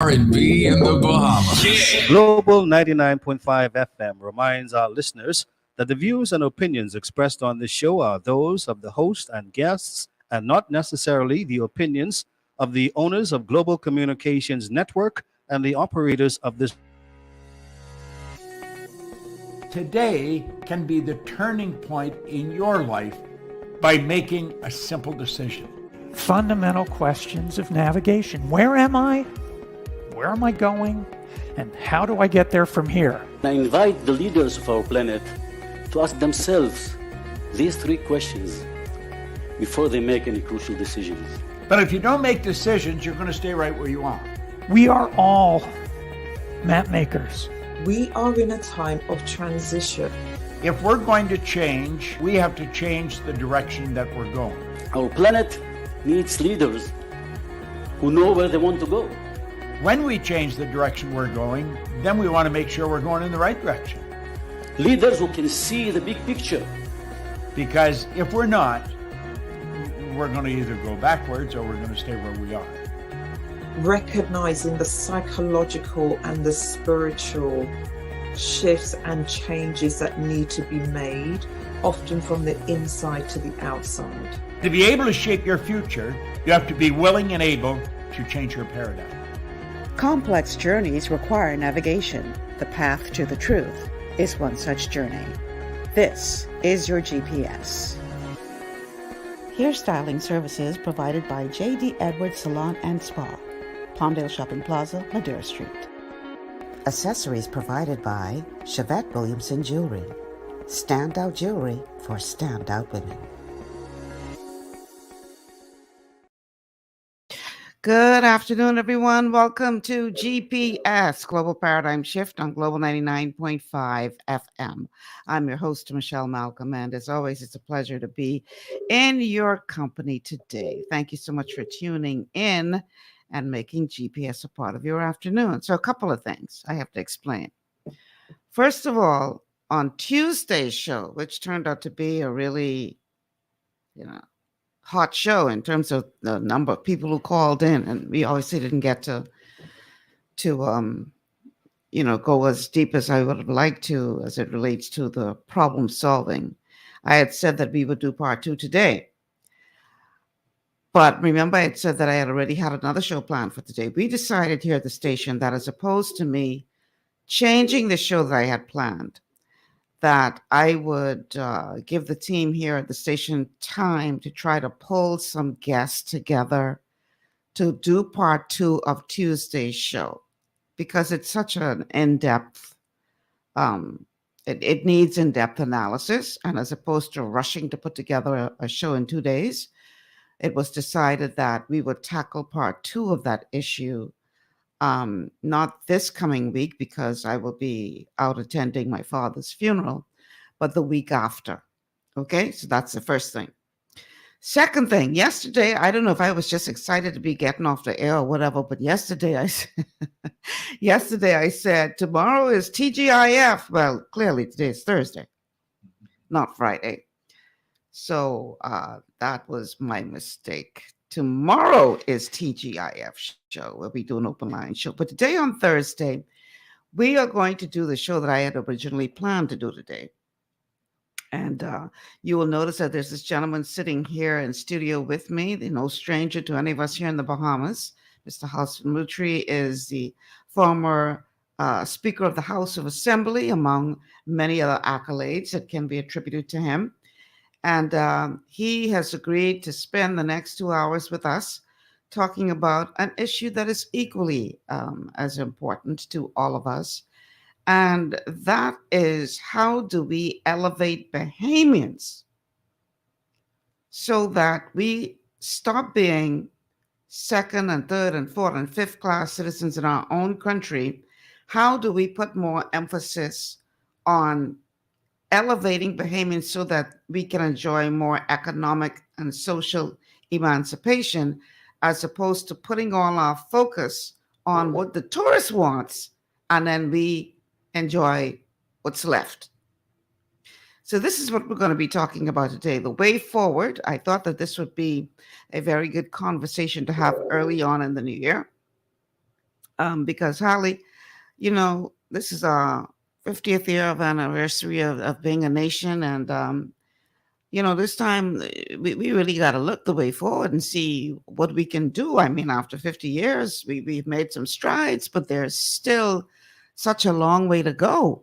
R&B in the Bahamas. Global 99.5 FM reminds our listeners that the views and opinions expressed on this show are those of the host and guests and not necessarily the opinions of the owners of Global Communications Network and the operators of this. Today can be the turning point in your life by making a simple decision. Fundamental questions of navigation. Where am I? Where am I going? And how do I get there from here? I invite the leaders of our planet to ask themselves these three questions before they make any crucial decisions. But if you don't make decisions, you're going to stay right where you are. We are all map makers. We are in a time of transition. If we're going to change, we have to change the direction that we're going. Our planet needs leaders who know where they want to go. When we change the direction we're going, then we want to make sure we're going in the right direction. Leaders who can see the big picture. Because if we're not, we're going to either go backwards or we're going to stay where we are. Recognizing the psychological and the spiritual shifts and changes that need to be made, often from the inside to the outside. To be able to shape your future, you have to be willing and able to change your paradigm. Complex journeys require navigation. The path to the truth is one such journey. This is your GPS. Hairstyling services provided by J.D. Edwards Salon and Spa, Palmdale Shopping Plaza, Madera Street. Accessories provided by Chevette Williamson Jewelry. Standout jewelry for standout women. Good afternoon, everyone. Welcome to GPS, Global Paradigm Shift on Global 99.5 FM. I'm your host, Michelle Malcolm, and as always, it's a pleasure to be in your company today. Thank you so much for tuning in and making GPS a part of your afternoon. So a couple of things I have to explain. First of all, on Tuesday's show, which turned out to be a really, hot show in terms of the number of people who called in, and we obviously didn't get to go as deep as I would have liked to as it relates to the problem solving. I had said that we would do part 2 today. But remember, I had said that I had already had another show planned for today. We decided here at the station that as opposed to me changing the show that I had planned, that I would give the team here at the station time to try to pull some guests together to do part 2 of Tuesday's show, because it's such an in-depth, it needs in-depth analysis. And as opposed to rushing to put together a show in 2 days, it was decided that we would tackle part 2 of that issue not this coming week, because I will be out attending my father's funeral, but the week after. Okay, so that's the first thing. Second thing, yesterday, I don't know if I was just excited to be getting off the air or whatever, but yesterday I said, tomorrow is TGIF. Well, clearly today is Thursday, not Friday. So that was my mistake. Tomorrow is TGIF show. We'll be doing an open line show. But today on Thursday, we are going to do the show that I had originally planned to do today. And you will notice that there's this gentleman sitting here in studio with me, no stranger to any of us here in the Bahamas. Mr. Halson Moultrie is the former Speaker of the House of Assembly, among many other accolades that can be attributed to him. And he has agreed to spend the next 2 hours with us talking about an issue that is equally as important to all of us. And that is, how do we elevate Bahamians so that we stop being second and third and fourth and fifth class citizens in our own country? How do we put more emphasis on elevating Bahamians so that we can enjoy more economic and social emancipation, as opposed to putting all our focus on what the tourist wants, and then we enjoy what's left? So this is what we're going to be talking about today. The way forward. I thought that this would be a very good conversation to have early on in the new year. because Holly, this is our 50th year of anniversary of being a nation. And, this time we really got to look the way forward and see what we can do. I mean, after 50 years, we've made some strides, but there's still such a long way to go.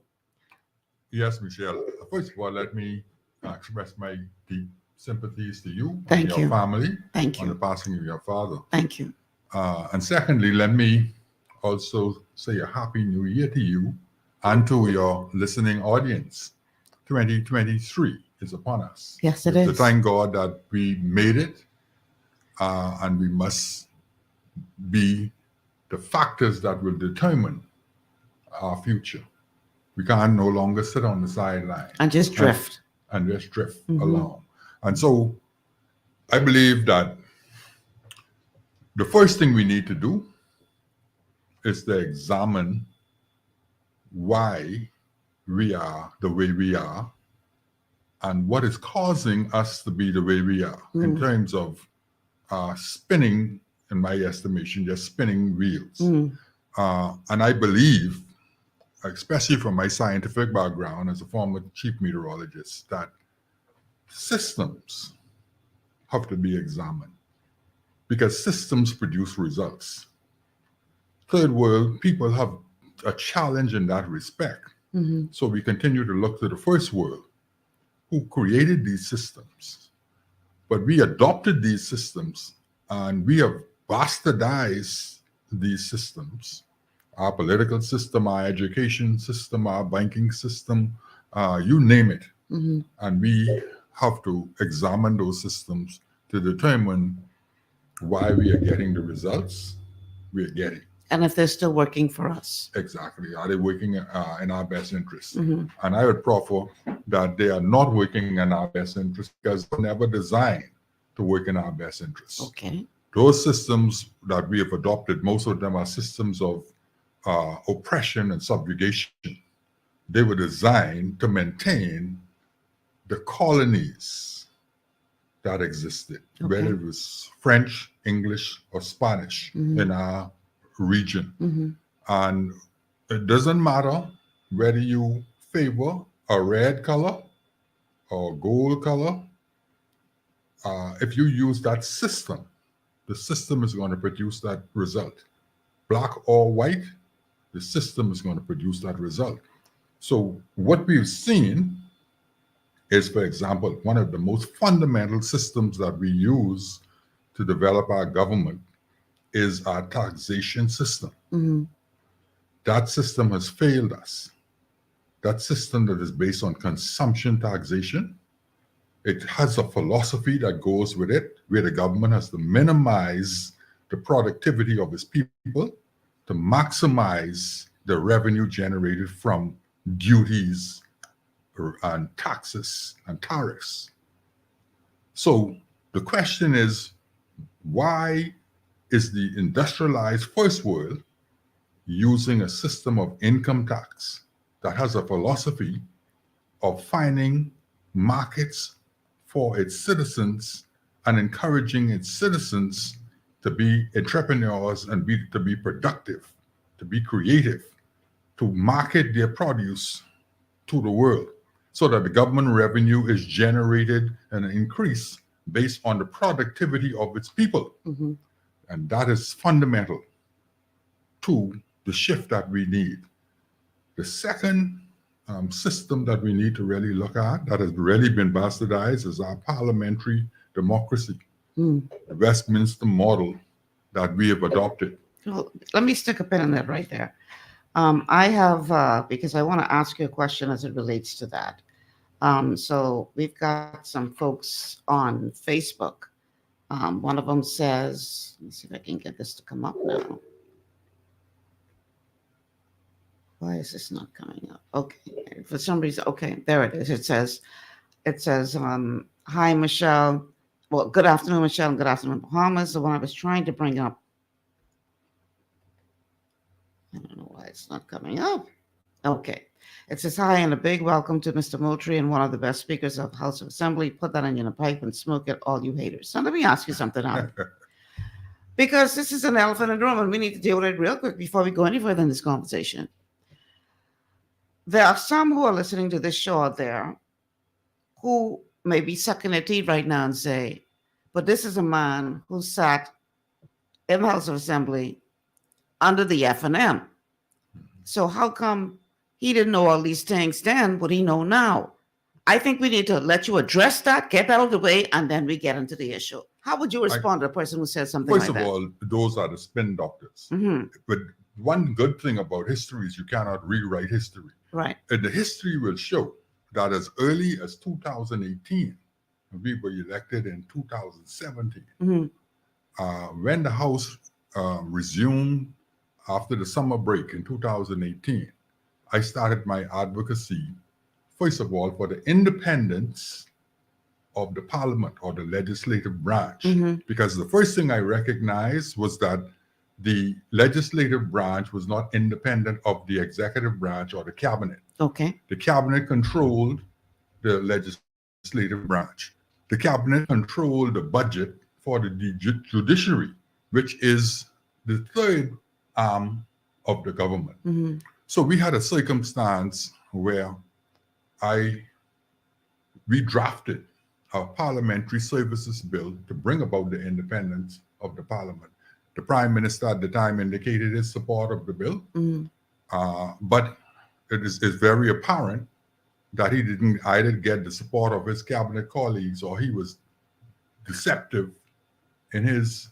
Yes, Michelle. First of all, let me express my deep sympathies to you Thank and you. your family Thank on you. the passing of your father. Thank you. And secondly, let me also say a happy new year to you and to your listening audience. 2023 is upon us. Yes, it To is. thank God that we made it, and we must be the factors that will determine our future. We can no longer sit on the sideline And just drift. and just drift Mhm. along. And so I believe that the first thing we need to do is to examine why we are the way we are and what is causing us to be the way we are in terms of spinning, in my estimation, just spinning wheels. And I believe, especially from my scientific background as a former chief meteorologist, that systems have to be examined because systems produce results. Third world people have a challenge in that respect. So we continue to look to the first world who created these systems. But we adopted these systems and we have bastardized these systems. Our political system, our education system, our banking system, you name it. And we have to examine those systems to determine why we are getting the results we are getting. And if they're still working for us. Exactly. Are they working in our best interest? And I would proffer that they are not working in our best interest because they're never designed to work in our best interest. Okay. Those systems that we have adopted, most of them are systems of oppression and subjugation. They were designed to maintain the colonies that existed, whether it was French, English, or Spanish in our region. And it doesn't matter whether you favor a red color or gold color. If you use that system, the system is going to produce that result. Black or white, the system is going to produce that result. So what we've seen is, for example, one of the most fundamental systems that we use to develop our government is our taxation system. That system has failed us. That system that is based on consumption taxation, it has a philosophy that goes with it, where the government has to minimize the productivity of its people to maximize the revenue generated from duties and taxes and tariffs. So the question is, why is the industrialized first world using a system of income tax that has a philosophy of finding markets for its citizens and encouraging its citizens to be entrepreneurs and to be productive, to be creative, to market their produce to the world so that the government revenue is generated and increased based on the productivity of its people. And that is fundamental to the shift that we need. The second system that we need to really look at that has really been bastardized is our parliamentary democracy, the Westminster model that we have adopted. Well, let me stick a pin in that right there. I have, because I want to ask you a question as it relates to that. So we've got some folks on Facebook. One of them says, let me see if I can get this to come up now. Why is this not coming up? Okay, for some reason, okay, there it is. It says, hi, Michelle. Well, good afternoon, Michelle, and good afternoon, Bahamas. The one I was trying to bring up. I don't know why it's not coming up. Okay. It says, hi, and a big welcome to Mr. Moultrie and one of the best speakers of House of Assembly. Put that in your pipe and smoke it, all you haters. So let me ask you something, Al. because this is an elephant in the room and we need to deal with it real quick before we go any further in this conversation. There are some who are listening to this show out there who may be sucking their teeth right now and say, but this is a man who sat in the House of Assembly under the F&M. So how come he didn't know all these things then, what he know now? I think we need to let you address that, get that out of the way, and then we get into the issue. How would you respond to a person who says something First like that? of all, those are the spin doctors. But one good thing about history is you cannot rewrite history. Right. And the history will show that as early as 2018, we were elected in 2017. When the House resumed after the summer break in 2018, I started my advocacy, first of all, for the independence of the parliament or the legislative branch. Because the first thing I recognized was that the legislative branch was not independent of the executive branch or the cabinet. Okay. The cabinet controlled the legislative branch. The cabinet controlled the budget for the judiciary, which is the third arm of the government. So we had a circumstance where we drafted a parliamentary services bill to bring about the independence of the parliament. The prime minister at the time indicated his support of the bill, but it is very apparent that he didn't either get the support of his cabinet colleagues or he was deceptive in his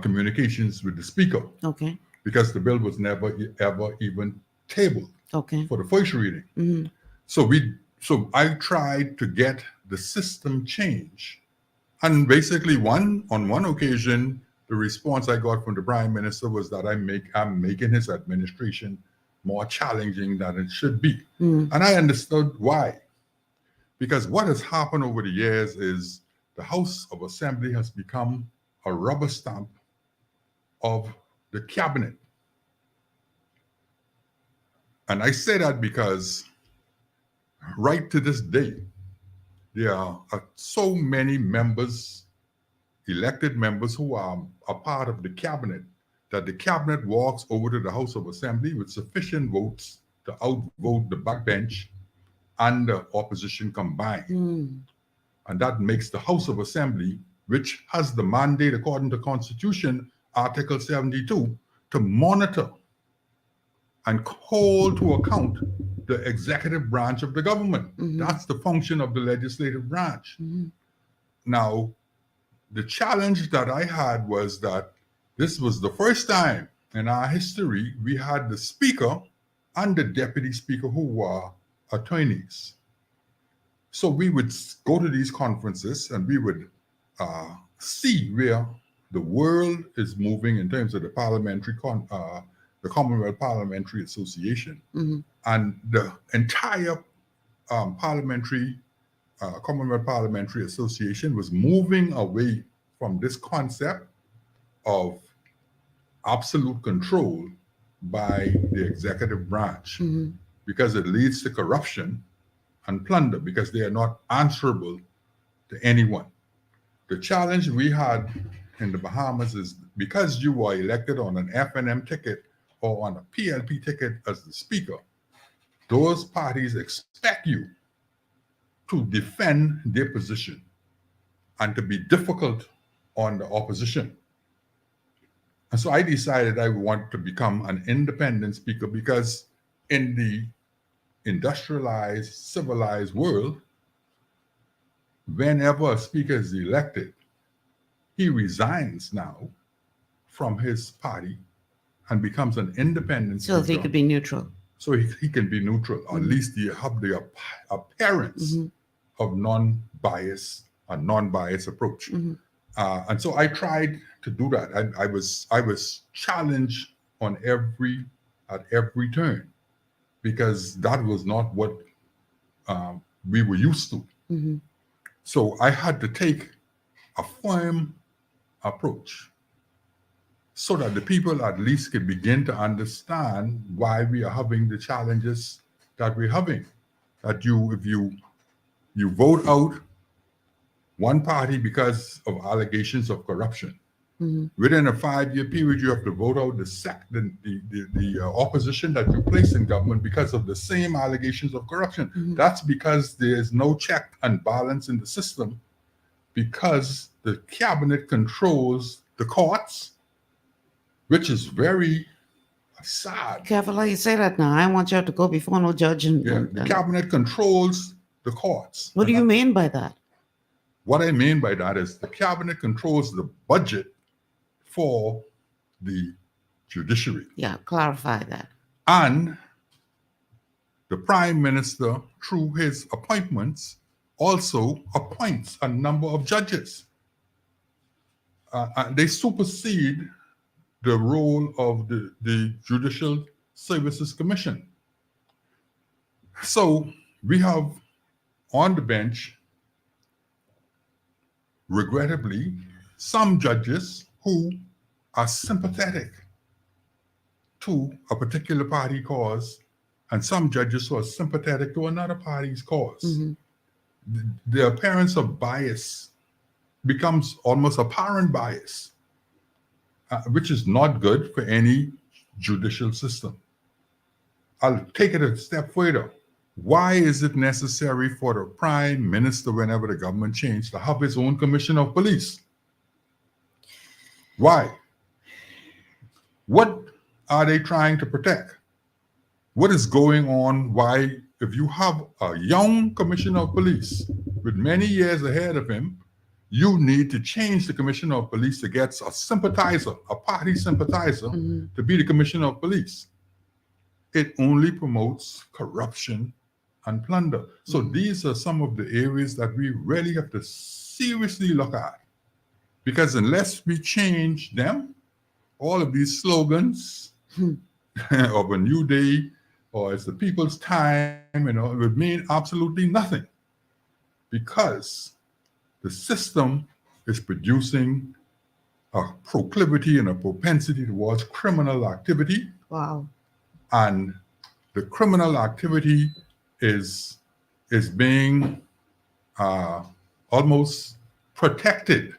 communications with the speaker. Okay. Because the bill was never ever even tabled for the first reading. So I tried to get the system change, and basically on one occasion, the response I got from the prime minister was that I'm making his administration more challenging than it should be, and I understood why. Because what has happened over the years is the House of Assembly has become a rubber stamp of the cabinet. And I say that because right to this day, there are so many members, elected members, who are a part of the cabinet, that the cabinet walks over to the House of Assembly with sufficient votes to outvote the backbench and the opposition combined. And that makes the House of Assembly, which has the mandate according to Constitution, Article 72, to monitor and call to account the executive branch of the government. That's the function of the legislative branch. Now, the challenge that I had was that this was the first time in our history we had the speaker and the deputy speaker who were attorneys. So we would go to these conferences and we would see where the world is moving in terms of the parliamentary the Commonwealth Parliamentary Association, and the entire Commonwealth Parliamentary Association was moving away from this concept of absolute control by the executive branch, because it leads to corruption and plunder, because they are not answerable to anyone. The challenge we had in the Bahamas is because you were elected on an F&M ticket or on a PLP ticket as the speaker, those parties expect you to defend their position and to be difficult on the opposition. And so I decided I want to become an independent speaker, because in the industrialized, civilized world, whenever a speaker is elected, he resigns now from his party and becomes an independent So speaker. he could be neutral. So he can be neutral, or at least he have the appearance of non-bias, a non-biased approach. And so I tried to do that. I was challenged at every turn, because that was not what we were used to. So I had to take a firm approach so that the people at least could begin to understand why we are having the challenges that we're having. That if you vote out one party because of allegations of corruption, Within a 5-year period, you have to vote out the opposition that you place in government because of the same allegations of corruption. That's because there's no check and balance in the system, because the cabinet controls the courts, which is very sad. Careful how you say that now. I want you to go before no judge. The cabinet controls the courts. What do you mean by that? What I mean by that is the cabinet controls the budget for the judiciary. Yeah, clarify that. And the prime minister, through his appointments, also appoints a number of judges. And they supersede the role of the Judicial Services Commission. So we have on the bench, regrettably, some judges who are sympathetic to a particular party cause, and some judges who are sympathetic to another party's cause. The appearance of bias becomes almost apparent bias, which is not good for any judicial system. I'll take it a step further. Why is it necessary for the prime minister, whenever the government changes, to have his own commission of police? Why? What are they trying to protect? What is going on? Why, if you have a young commissioner of police with many years ahead of him, you need to change the commissioner of police to get a sympathizer, a party sympathizer, to be the commissioner of police. It only promotes corruption and plunder. So these are some of the areas that we really have to seriously look at. Because unless we change them, all of these slogans of a new day, or it's the people's time, it would mean absolutely nothing. Because the system is producing a proclivity and a propensity towards criminal activity. Wow. And the criminal activity is being almost protected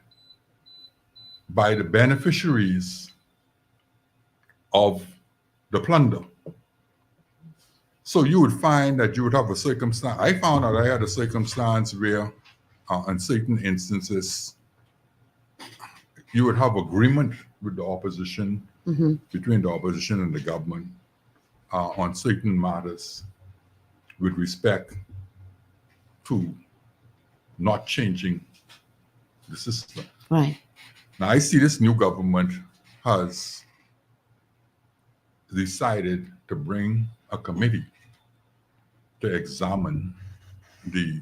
by the beneficiaries of the plunder. So you would find that you would have a circumstance. I found out I had a circumstance where in certain instances, you would have agreement with the opposition, between the opposition and the government, on certain matters with respect to not changing the system. Right. Now, I see this new government has decided to bring a committee to examine the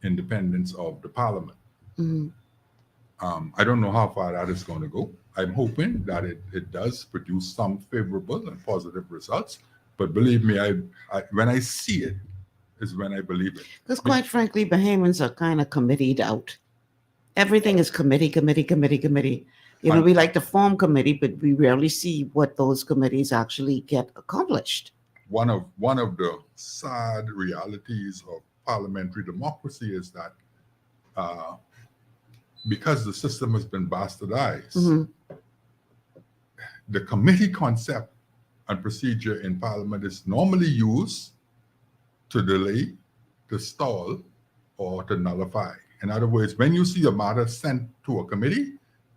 independence of the parliament. I don't know how far that is going to go. I'm hoping that it does produce some favorable and positive results. But believe me, I when I see it is when I believe it. Because quite frankly, Bahamians are kind of committed out. Everything is committee. We like to form committee, but we rarely see what those committees actually get accomplished. One of the sad realities of parliamentary democracy is that because the system has been bastardized, the committee concept and procedure in parliament is normally used to delay, to stall, or to nullify. In other words, when you see a matter sent to a committee,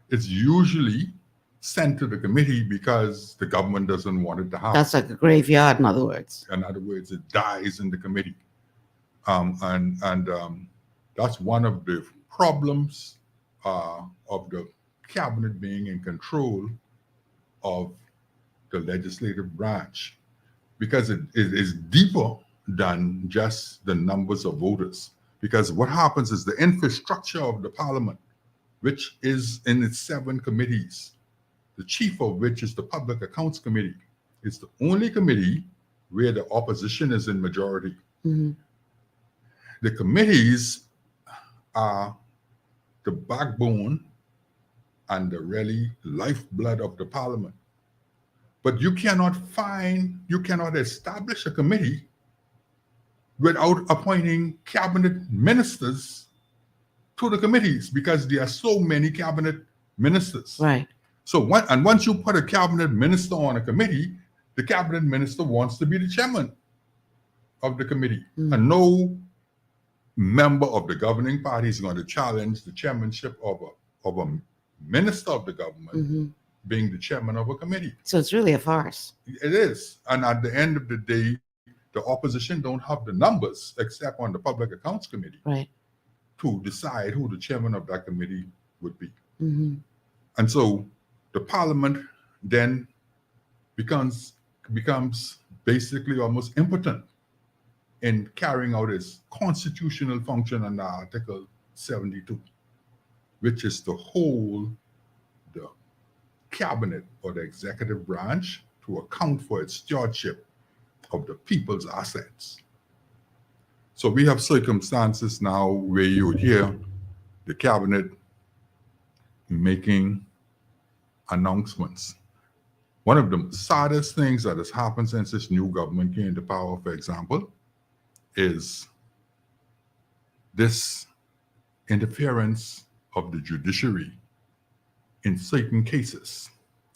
it's usually sent to the committee because the government doesn't want it to happen. That's like a graveyard, in other words. In other words, it dies in the committee. And that's one of the problems of the cabinet being in control of the legislative branch, because it is deeper than just the numbers of voters. Because what happens is the infrastructure of the parliament, which is in its 7 committees, the chief of which is the Public Accounts Committee, is the only committee where the opposition is in majority. The committees are the backbone and the really lifeblood of the parliament. But you cannot establish a committee without appointing cabinet ministers to the committees, because there are so many cabinet ministers. Right. So once you put a cabinet minister on a committee, the cabinet minister wants to be the chairman of the committee. And no member of the governing party is going to challenge the chairmanship of a minister of the government being the chairman of a committee. So it's really a farce. It is. And at the end of the day, the opposition don't have the numbers except on the Public Accounts Committee Right. to decide who the chairman of that committee would be. Mm-hmm. And so the parliament then becomes basically almost impotent in carrying out its constitutional function under Article 72, which is to hold the cabinet or the executive branch to account for its stewardship of the people's assets. So we have circumstances now where you would hear the cabinet making announcements. One of the saddest things that has happened since this new government came into power, for example, is this interference of the judiciary in certain cases.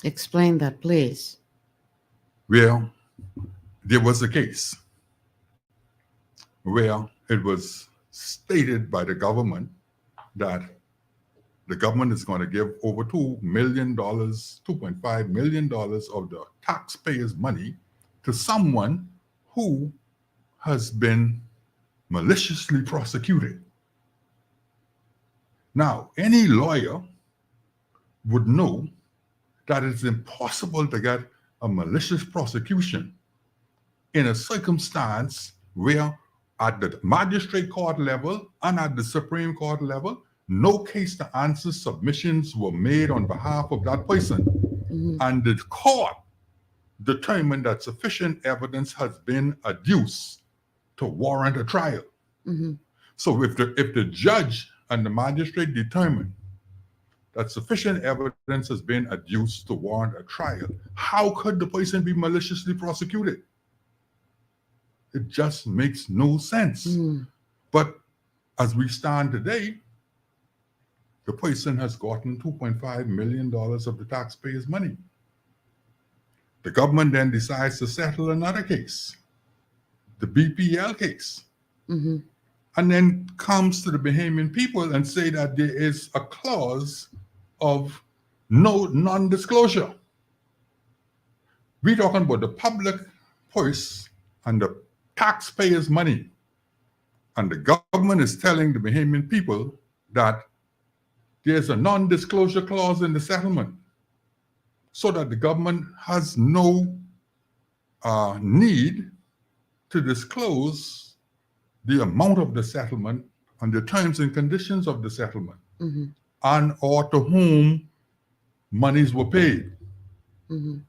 Explain that, please. Where there was a case where it was stated by the government that the government is going to give over $2 million, $2.5 million of the taxpayers' money to someone who has been maliciously prosecuted. Now, any lawyer would know that it's impossible to get a malicious prosecution in a circumstance where at the magistrate court level and at the Supreme Court level, no case to answer submissions were made on behalf of that person. And the court determined that sufficient evidence has been adduced to warrant a trial. So if the judge and the magistrate determine that sufficient evidence has been adduced to warrant a trial, how could the person be maliciously prosecuted? It just makes no sense. But as we stand today, the person has gotten $2.5 million of the taxpayers' money. The government then decides to settle another case, the BPL case, and then comes to the Bahamian people and say that there is a clause of no non-disclosure. We're talking about the public purse and the taxpayers' money. And the government is telling the Bahamian people that there's a non-disclosure clause in the settlement so that the government has no need to disclose the amount of the settlement and the terms and conditions of the settlement and or to whom monies were paid.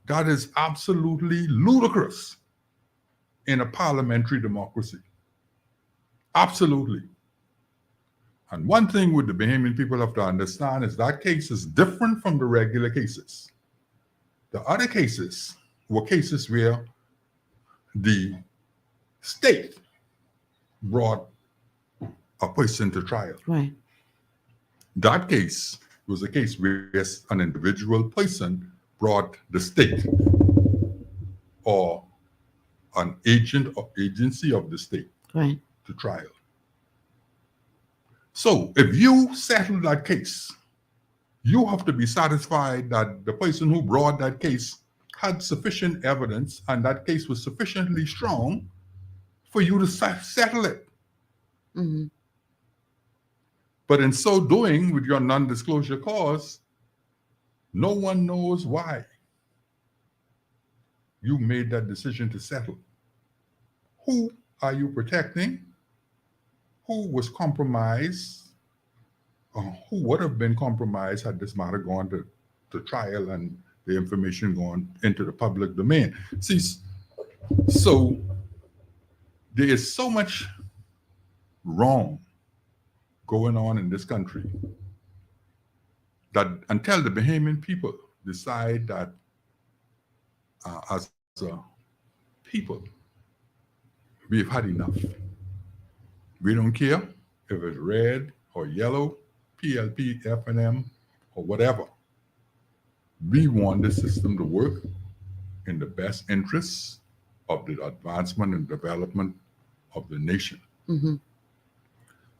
That is absolutely ludicrous in a parliamentary democracy. Absolutely. And one thing with the Bahamian people have to understand is that case is different from the regular cases. The other cases were cases where the state brought a person to trial. Right. That case was a case where an individual person brought the state or an agent or agency of the state Right. to trial. So if you settle that case, you have to be satisfied that the person who brought that case had sufficient evidence and that case was sufficiently strong for you to settle it. But in so doing, with your non-disclosure clause, no one knows why you made that decision to settle. Who are you protecting? Who was compromised? Who would have been compromised had this matter gone to trial and the information gone into the public domain? See, so there is so much wrong going on in this country that until the Bahamian people decide that as a people, we've had enough. We don't care if it's red or yellow, PLP, FNM, or whatever. We want the system to work in the best interests of the advancement and development of the nation. Mhm.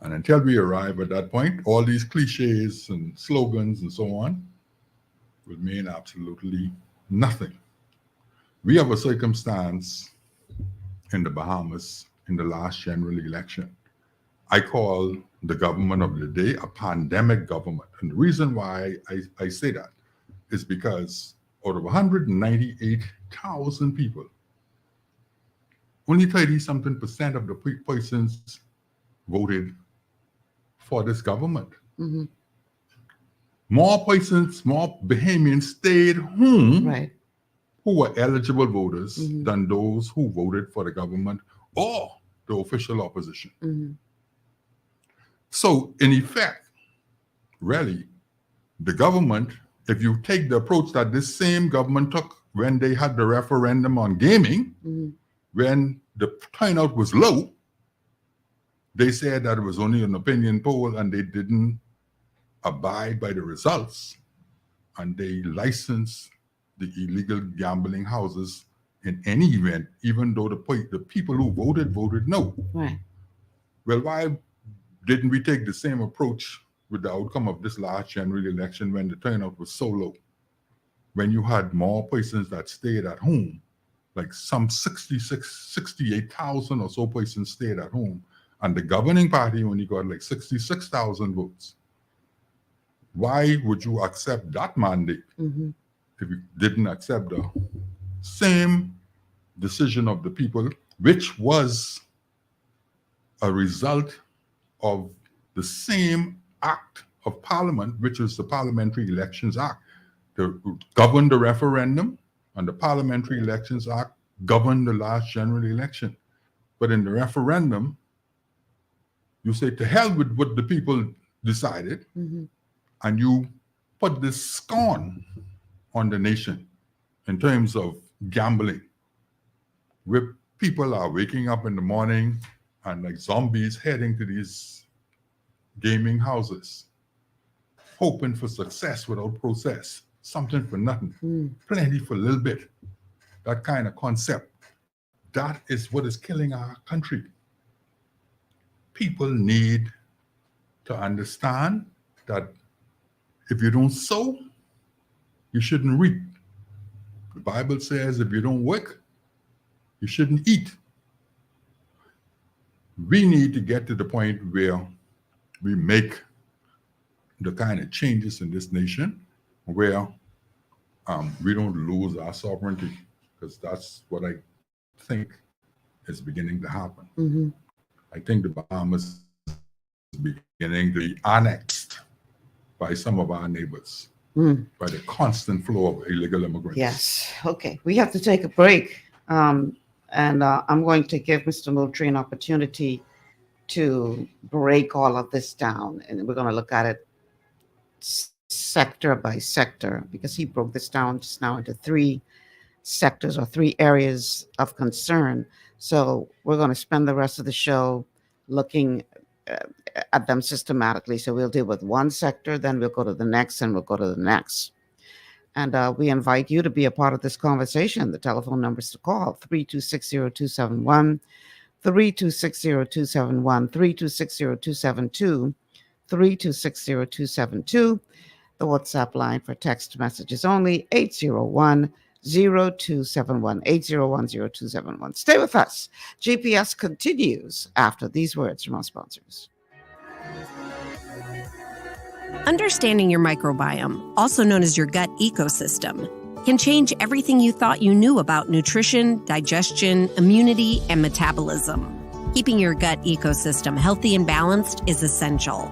And until we arrive at that point, all these cliches and slogans and so on will mean absolutely nothing. We have a circumstance in the Bahamas in the last general election. I call the government of the day a pandemic government. And the reason why I say that is because out of 198,000 people, only 30-something% of the persons voted for this government. Mhm. More persons, more Bahamians stayed home Right. who were eligible voters Mhm. than those who voted for the government or the official opposition. Mhm. So, in effect, really, the government, if you take the approach that this same government took when they had the referendum on gaming, Mhm. when the turnout was low, they said that it was only an opinion poll and they didn't abide by the results, and they licensed the illegal gambling houses in any event, even though the people who voted no. Right. Well, why didn't we take the same approach with the outcome of this last general election when the turnout was so low? When you had more persons that stayed at home, like some 68,000 or so persons stayed at home, and the governing party only got like 66,000 votes. Why would you accept that mandate Mhm. if you didn't accept the same decision of the people, which was a result of the same act of parliament, which is the Parliamentary Elections Act, to govern the referendum, and the Parliamentary Elections Act governed the last general election. But in the referendum, you say to hell with what the people decided, Mhm. and you put this scorn on the nation in terms of gambling, where people are waking up in the morning and like zombies heading to these gaming houses, hoping for success without process, something for nothing, plenty for a little bit. That kind of concept, that is what is killing our country. People need to understand that if you don't sow, you shouldn't reap. The Bible says if you don't work, you shouldn't eat. We need to get to the point where we make the kind of changes in this nation where we don't lose our sovereignty, because that's what I think is beginning to happen. Mhm. I think the Bahamas is beginning to be annexed by some of our neighbors, by the constant flow of illegal immigrants. Yes. Okay. We have to take a break. And I'm going to give Mr. Moultrie an opportunity to break all of this down. And we're going to look at it sector by sector, because he broke this down just now into 3 sectors or 3 areas of concern. So we're going to spend the rest of the show looking at them systematically. So we'll deal with one sector, then we'll go to the next, and we'll go to the next. And we invite you to be a part of this conversation. The telephone numbers to call: 3260271, 3260271, 3260272, 3260272. The WhatsApp line for text messages only: 801-0271, 801-0271. Stay with us. GPS continues after these words from our sponsors. Understanding your microbiome, also known as your gut ecosystem, can change everything you thought you knew about nutrition, digestion, immunity, and metabolism. Keeping your gut ecosystem healthy and balanced is essential.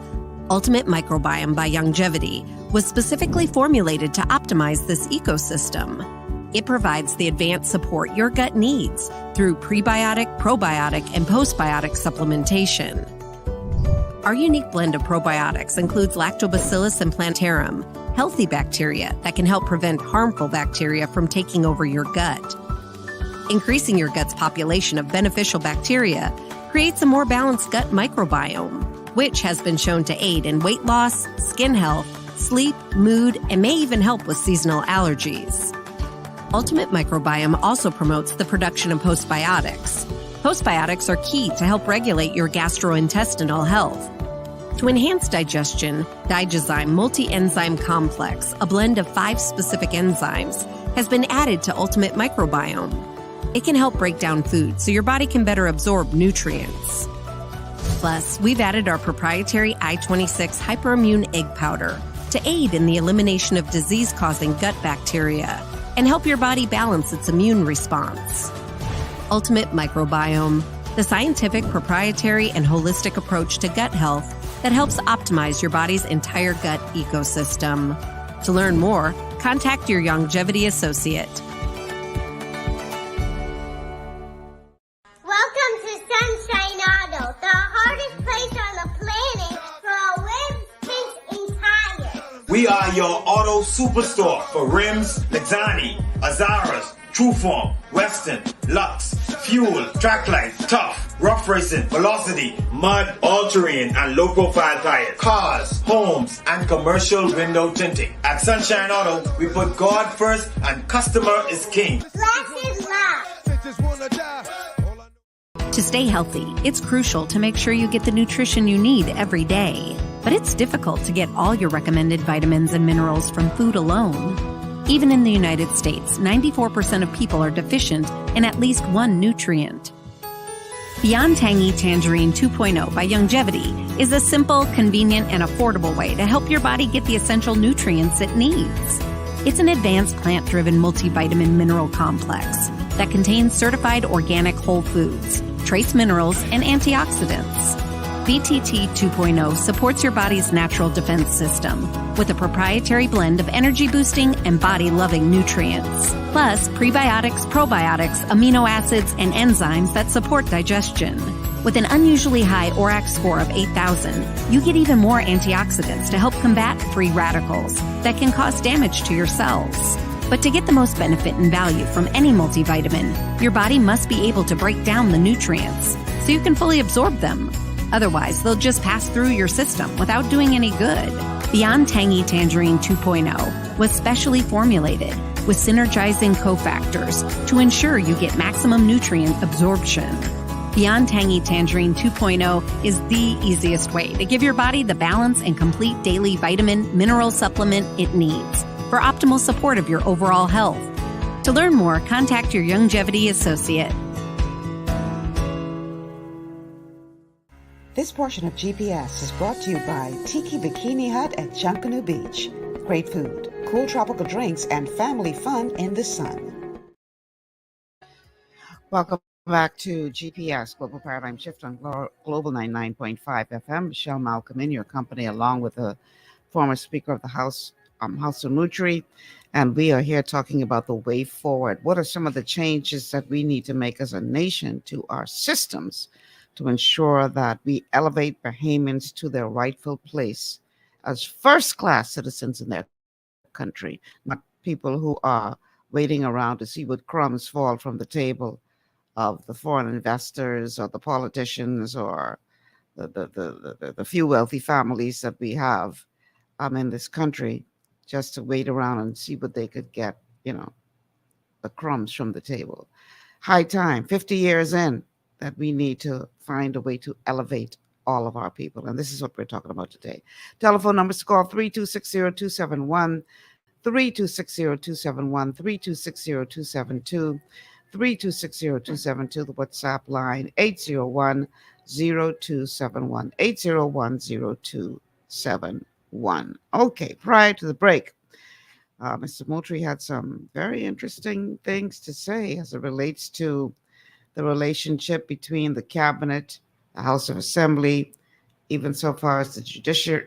Ultimate Microbiome by Longevity was specifically formulated to optimize this ecosystem. It provides the advanced support your gut needs through prebiotic, probiotic, and postbiotic supplementation. Our unique blend of probiotics includes Lactobacillus and Plantarum, healthy bacteria that can help prevent harmful bacteria from taking over your gut. Increasing your gut's population of beneficial bacteria creates a more balanced gut microbiome, which has been shown to aid in weight loss, skin health, sleep, mood, and may even help with seasonal allergies. Ultimate Microbiome also promotes the production of postbiotics. Postbiotics are key to help regulate your gastrointestinal health. To enhance digestion, Digizyme Multi-Enzyme Complex, a blend of 5 specific enzymes, has been added to Ultimate Microbiome. It can help break down food so your body can better absorb nutrients. Plus, we've added our proprietary I-26 hyperimmune egg powder to aid in the elimination of disease-causing gut bacteria and help your body balance its immune response. Ultimate Microbiome, the scientific, proprietary, and holistic approach to gut health that helps optimize your body's entire gut ecosystem. To learn more, contact your longevity associate. Welcome to Sunshine Auto, the hardest place on the planet for a rims, paint, and tires. We are your auto superstore for rims, Lexani, Azaras, Trueform, Western, Lux, Fuel, Trackline, Tough, Rough Racing, Velocity, Mud, All-Terrain, and low-profile tires, cars, homes, and commercial window tinting. At Sunshine Auto, we put God first and customer is king. Glasses love. To stay healthy, it's crucial to make sure you get the nutrition you need every day. But it's difficult to get all your recommended vitamins and minerals from food alone. Even in the United States, 94% of people are deficient in at least one nutrient. Beyond Tangy Tangerine 2.0 by Longevity is a simple, convenient, and affordable way to help your body get the essential nutrients it needs. It's an advanced plant-driven multivitamin mineral complex that contains certified organic whole foods, trace minerals, and antioxidants. BTT 2.0 supports your body's natural defense system with a proprietary blend of energy-boosting and body-loving nutrients, plus prebiotics, probiotics, amino acids, and enzymes that support digestion. With an unusually high ORAC score of 8,000, you get even more antioxidants to help combat free radicals that can cause damage to your cells. But to get the most benefit and value from any multivitamin, your body must be able to break down the nutrients so you can fully absorb them. Otherwise, they'll just pass through your system without doing any good. Beyond Tangy Tangerine 2.0 was specially formulated with synergizing cofactors to ensure you get maximum nutrient absorption. Beyond Tangy Tangerine 2.0 is the easiest way to give your body the balance and complete daily vitamin mineral supplement it needs for optimal support of your overall health. To learn more, contact your longevity associate. This portion of GPS is brought to you by Tiki Bikini Hut at Junkanoo Beach. Great food, cool tropical drinks, and family fun in the sun. Welcome back to GPS, Global Paradigm Shift on Global 99.5 FM. Michelle Malcolm in your company, along with the former Speaker of the House, Halson Moultrie. And we are here talking about the way forward. What are some of the changes that we need to make as a nation to our systems to ensure that we elevate Bahamians to their rightful place as first-class citizens in their country, not people who are waiting around to see what crumbs fall from the table of the foreign investors or the politicians or the few wealthy families that we have in this country, just to wait around and see what they could get, the crumbs from the table. High time, 50 years in, that we need to find a way to elevate all of our people. And this is what we're talking about today. Telephone numbers to call 3260271, 3260271, 3260272, 3260272, the WhatsApp line 801-0271, 801-0271. Okay, prior to the break, Mr. Moultrie had some very interesting things to say as it relates to the relationship between the cabinet, the House of Assembly, even so far as the judiciary,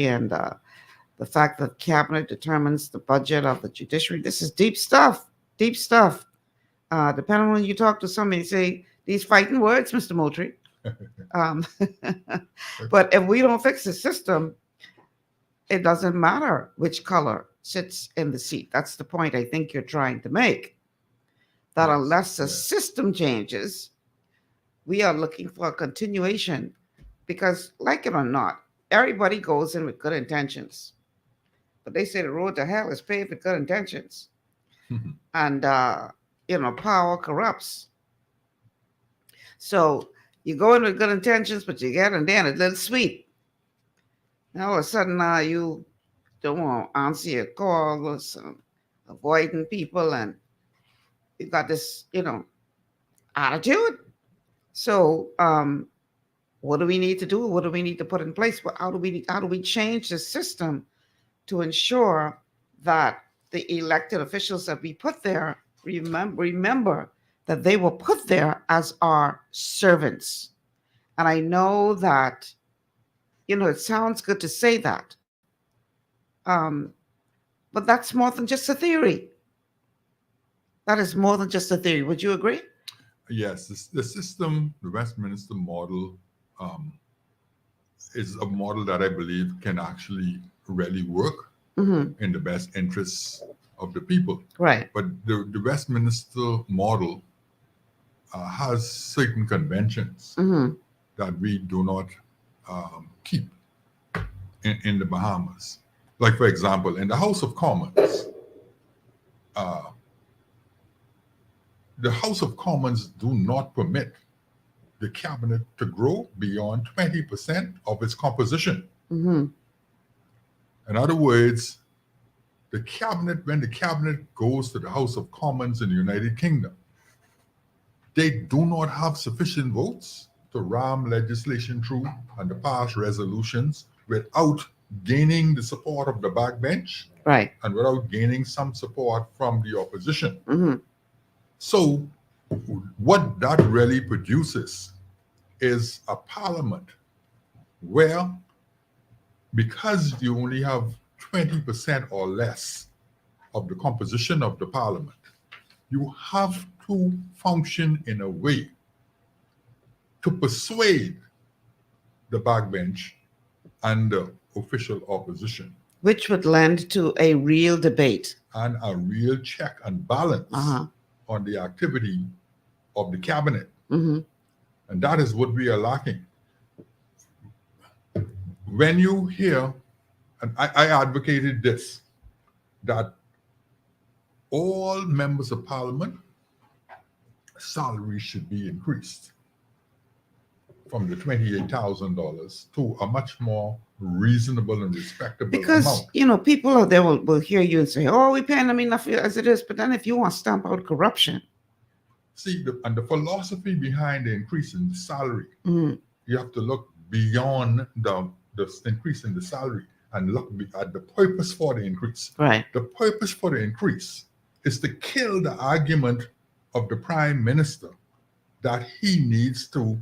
and the fact that cabinet determines the budget of the judiciary. This is deep stuff. Depending on when you talk to somebody, say these fighting words, Mr. Moultrie. But if we don't fix the system, it doesn't matter which color sits in the seat. That's the point I think you're trying to make. That unless the system changes, we are looking for a continuation, because like it or not, everybody goes in with good intentions, but they say the road to hell is paved with good intentions. And power corrupts. So you go in with good intentions, but you get in there and a little sweet. Now all of a sudden you don't want to answer your calls, avoiding people, and you got this attitude. So what do we need to do? What do we need to put in place? How do we change the system to ensure that the elected officials that we put there remember that they were put there as our servants? And I know that, it sounds good to say that, but that's more than just a theory. That is more than just a theory. Would you agree? Yes, the system, the Westminster model, is a model that I believe can actually really work in the best interests of the people. Right. But the Westminster model has certain conventions that we do not keep in the Bahamas. Like, for example, in the House of Commons, the House of Commons do not permit the cabinet to grow beyond 20% of its composition. In other words, when the cabinet goes to the House of Commons in the United Kingdom, they do not have sufficient votes to ram legislation through and to pass resolutions without gaining the support of the backbench, right, and without gaining some support from the opposition. So what that really produces is a parliament where, because you only have 20% or less of the composition of the parliament, you have to function in a way to persuade the backbench and the official opposition, which would lend to a real debate and a real check and balance on the activity of the cabinet. And that is what we are lacking. When you hear, and I advocated this, that all members of parliament salaries should be increased from the $28,000 to a much more reasonable and respectable because amount. People out there will hear you and say, oh, we're paying them enough as it is. But then if you want to stamp out corruption, see, the philosophy behind the increase in the salary, you have to look beyond the increase in the salary and look at the purpose for the increase. Right. The purpose for the increase is to kill the argument of the prime minister that he needs to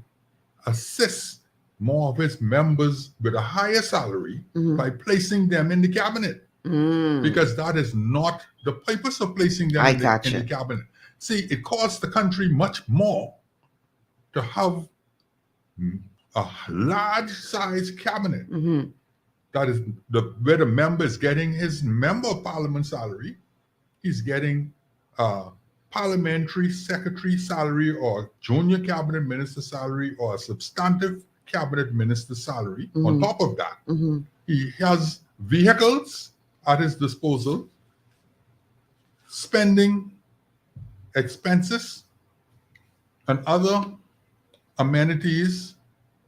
assist more of his members with a higher salary by placing them in the cabinet. Because that is not the purpose of placing them in the cabinet. See, it costs the country much more to have a large size cabinet that is where the member is getting his member of parliament salary, he's getting parliamentary secretary salary or junior cabinet minister salary or a substantive cabinet minister salary. On top of that, he has vehicles at his disposal, spending expenses and other amenities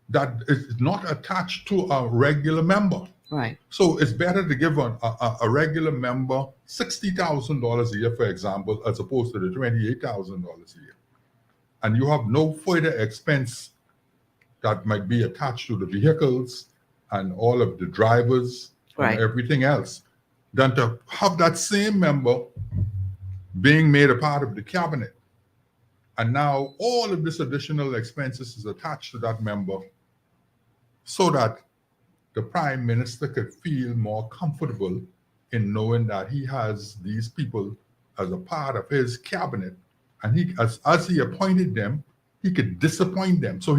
that is not attached to a regular member. Right. So it's better to give a regular member $60,000 a year, for example, as opposed to the $28,000 a year. And you have no further expense that might be attached to the vehicles and all of the drivers and everything else, than to have that same member being made a part of the cabinet. And now all of this additional expenses is attached to that member so that the prime minister could feel more comfortable in knowing that he has these people as a part of his cabinet, and he, as he appointed them, he could disappoint them. So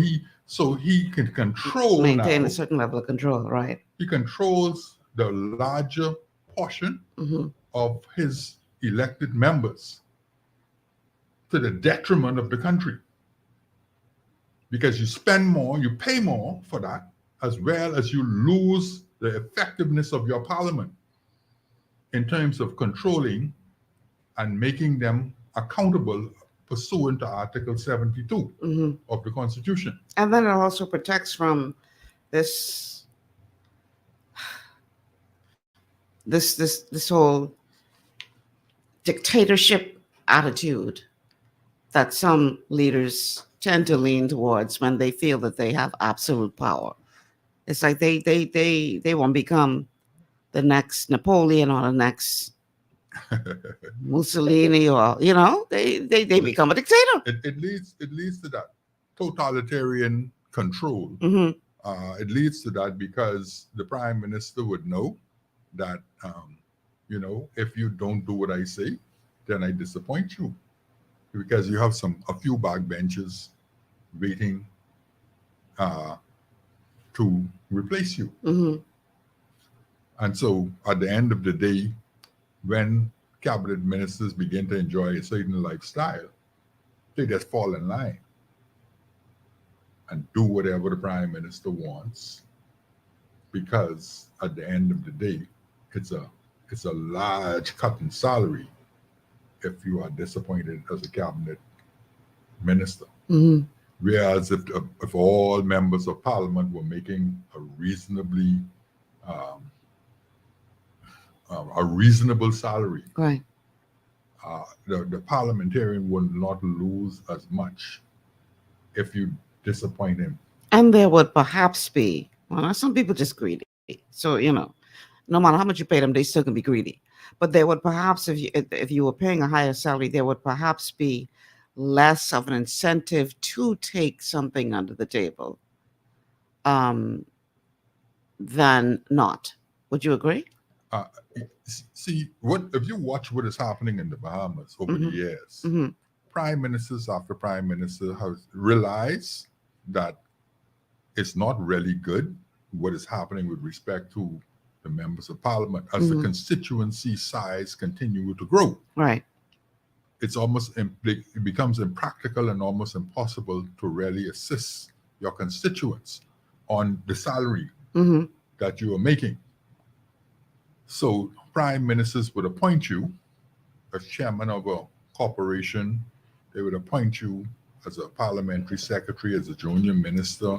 he can control, maintain a certain level of control, right? He controls the larger portion of his elected members to the detriment of the country. Because you spend more, you pay more for that, as well as you lose the effectiveness of your parliament in terms of controlling and making them accountable pursuant to Article 72 of the Constitution. And then it also protects from this whole dictatorship attitude that some leaders tend to lean towards when they feel that they have absolute power. It's like they won't become the next Napoleon or the next Mussolini, or they become a dictator. It leads to that totalitarian control. It leads to that because the prime minister would know that if you don't do what I say, then I disappoint you, because you have a few backbenchers waiting to replace you. And so at the end of the day, when cabinet ministers begin to enjoy a certain lifestyle, they just fall in line and do whatever the prime minister wants, because at the end of the day, it's a large cut in salary if you are disappointed as a cabinet minister. Whereas if all members of parliament were making a reasonable salary, Right. The parliamentarian would not lose as much if you disappoint him. And there would perhaps be, some people just greedy. So, no matter how much you pay them, they still can be greedy. But there would perhaps, if you were paying a higher salary, there would perhaps be less of an incentive to take something under the table than not. Would you agree? See, if you watch what is happening in the Bahamas over the years, prime ministers after prime minister have realized that it's not really good what is happening with respect to the members of parliament as the constituency size continue to grow. Right. It becomes impractical and almost impossible to really assist your constituents on the salary that you are making. So prime ministers would appoint you as chairman of a corporation. They would appoint you as a parliamentary secretary, as a junior minister,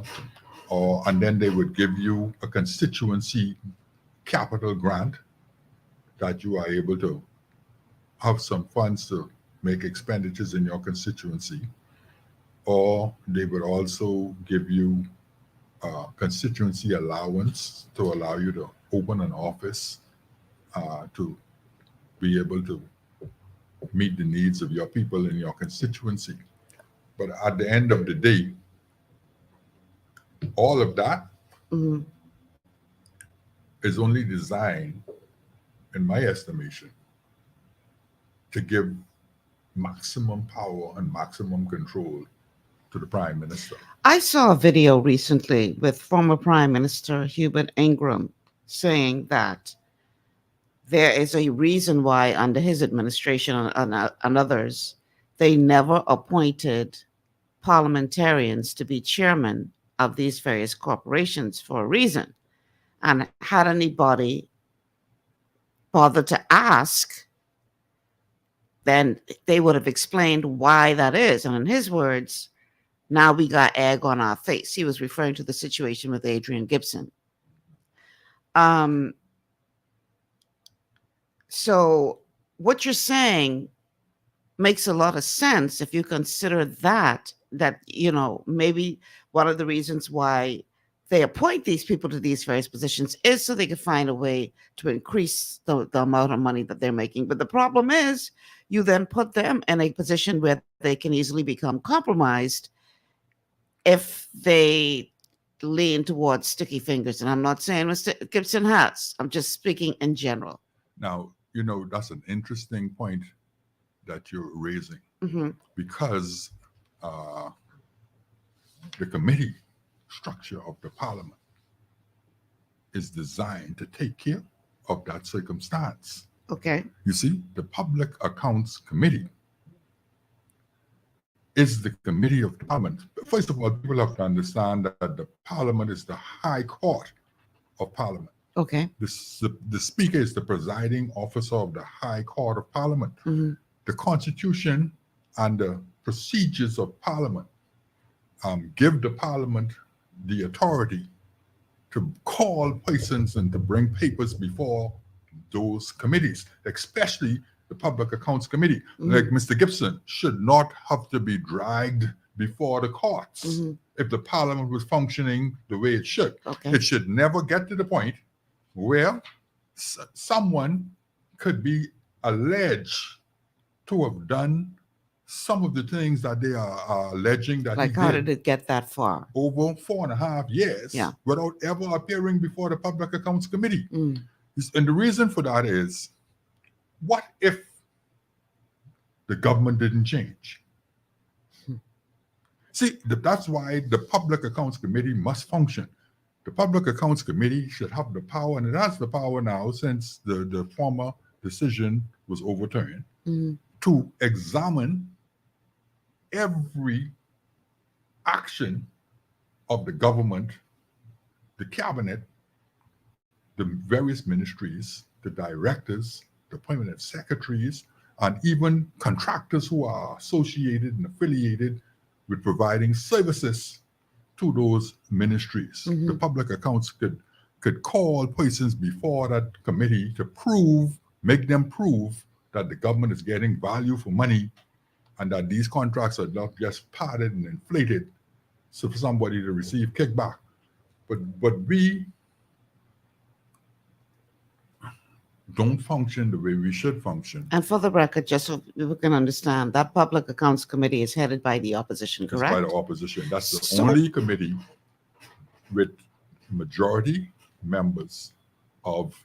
and then they would give you a constituency capital grant that you are able to have some funds to make expenditures in your constituency. Or they would also give you a constituency allowance to allow you to open an office to be able to meet the needs of your people in your constituency. But at the end of the day, all of that is only designed, in my estimation, to give maximum power and maximum control to the prime minister. I saw a video recently with former Prime Minister Hubert Ingram saying that there is a reason why under his administration and others, they never appointed parliamentarians to be chairman of these various corporations for a reason. And had anybody bothered to ask, then they would have explained why that is. And in his words, now we got egg on our face. He was referring to the situation with Adrian Gibson. So what you're saying makes a lot of sense if you consider that maybe one of the reasons why they appoint these people to these various positions is so they can find a way to increase the amount of money that they're making. But the problem is you then put them in a position where they can easily become compromised if they lean towards sticky fingers. And I'm not saying Mr. Gibson has. I'm just speaking in general. Now, that's an interesting point that you're raising, because the committee structure of the parliament is designed to take care of that circumstance. Okay. You see, the Public Accounts Committee is the committee of the parliament. First of all, people have to understand that the parliament is the high court of parliament. Okay. The speaker is the presiding officer of the high court of parliament. Mm-hmm. The constitution and the procedures of parliament give the parliament the authority to call persons and to bring papers before those committees, especially the Public Accounts Committee. Mm-hmm. Like Mr. Gibson should not have to be dragged before the courts. Mm-hmm. If the parliament was functioning the way it should. Okay. It should never get to the point where someone could be alleged to have done some of the things that they are alleging that Like, he how did did it get that far? over 4.5 years Yeah. without ever appearing before the Public Accounts Committee. Mm. And the reason for that is, what if the government didn't change? See, that's why the Public Accounts Committee must function. The Public Accounts Committee should have the power, and it has the power now since the former decision was overturned, to examine every action of the government, the cabinet, the various ministries, the directors, the permanent secretaries, and even contractors who are associated and affiliated with providing services to those ministries. Mm-hmm. The public accounts could call persons before that committee to make them prove that the government is getting value for money and that these contracts are not just padded and inflated so for somebody to receive kickback. But we don't function the way we should function. And for the record, just so we can understand, that Public Accounts Committee is headed by the opposition, It's correct? by the opposition. That's the So- only committee with majority members of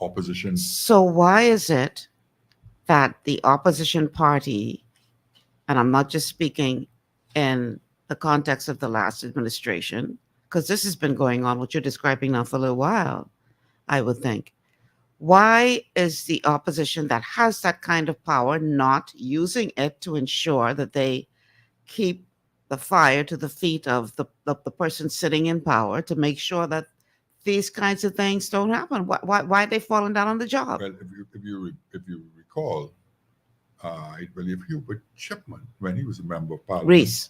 opposition. So why is it that the opposition party, and I'm not just speaking in the context of the last administration, because this has been going on, what you're describing now for a little while, I would think. Why is the opposition that has that kind of power not using it to ensure that they keep the fire to the feet of the person sitting in power to make sure that these kinds of things don't happen? Why are they falling down on the job? Well, if you recall, I believe Hubert Chipman, when he was a member of parliament. Reese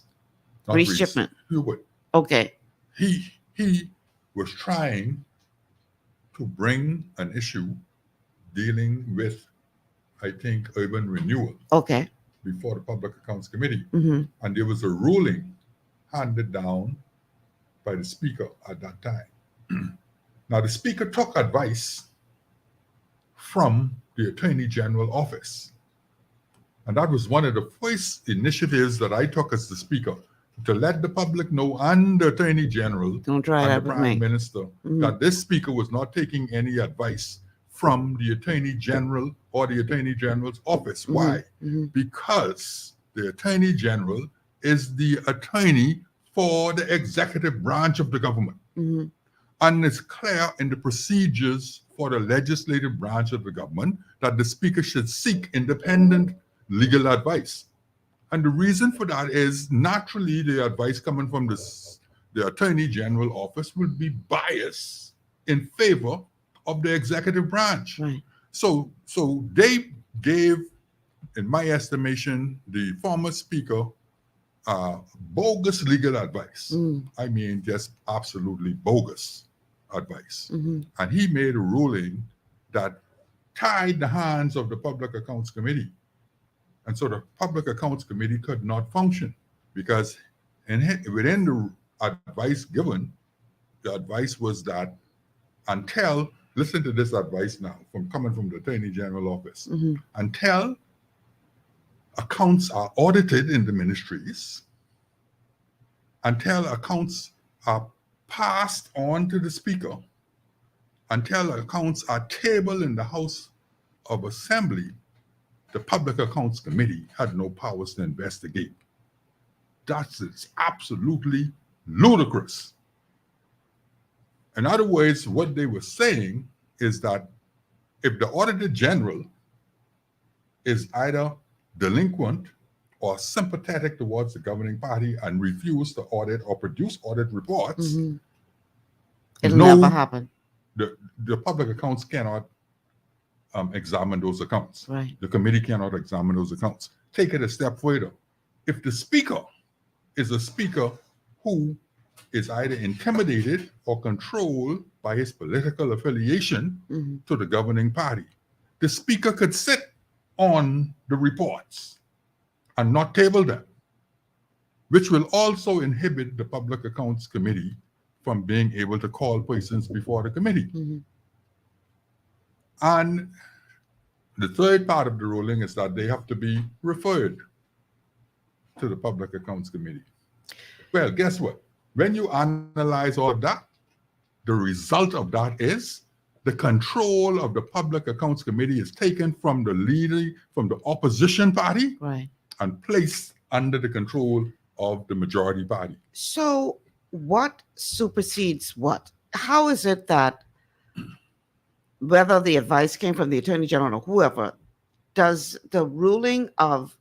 Not Chipman. Hubert. Okay. He was trying to bring an issue dealing with, I think, urban renewal Okay. before the Public Accounts Committee. Mm-hmm. And there was a ruling handed down by the speaker at that time. Now, the speaker took advice from the Attorney General office. And that was one of the first initiatives that I took as the speaker, to let the public know and the Attorney General Don't try and that the with Prime me. Minister that this speaker was not taking any advice from the Attorney General or the Attorney General's office. Why? Because the Attorney General is the attorney for the executive branch of the government. And it's clear in the procedures for the legislative branch of the government that the speaker should seek independent legal advice. And the reason for that is naturally the advice coming from the Attorney General office will be biased in favor of the executive branch. Right. So they gave, in my estimation, the former speaker bogus legal advice. I mean, just absolutely bogus advice. And he made a ruling that tied the hands of the Public Accounts Committee. And so the Public Accounts Committee could not function because within the advice given, the advice was that listen to this advice now coming from the Attorney General office, until accounts are audited in the ministries, until accounts are passed on to the speaker, until accounts are tabled in the House of Assembly, the Public Accounts Committee had no powers to investigate. It's absolutely ludicrous. In other words, what they were saying is that if the Auditor General is either delinquent or sympathetic towards the governing party and refuse to audit or produce audit reports, It'll no, never happen. the public accounts cannot examine those accounts. Right. The committee cannot examine those accounts. Take it a step further. If the speaker is a speaker who is either intimidated or controlled by his political affiliation to the governing party, the speaker could sit on the reports and not table them, which will also inhibit the Public Accounts Committee from being able to call persons before the committee. And the third part of the ruling is that they have to be referred to the Public Accounts Committee. Well, guess what? When you analyze all of that, the result of that is the control of the Public Accounts Committee is taken from the leader, from the opposition party, Right. and placed under the control of the majority party. So what supersedes what? How is it that whether the advice came from the Attorney General or whoever, does the ruling of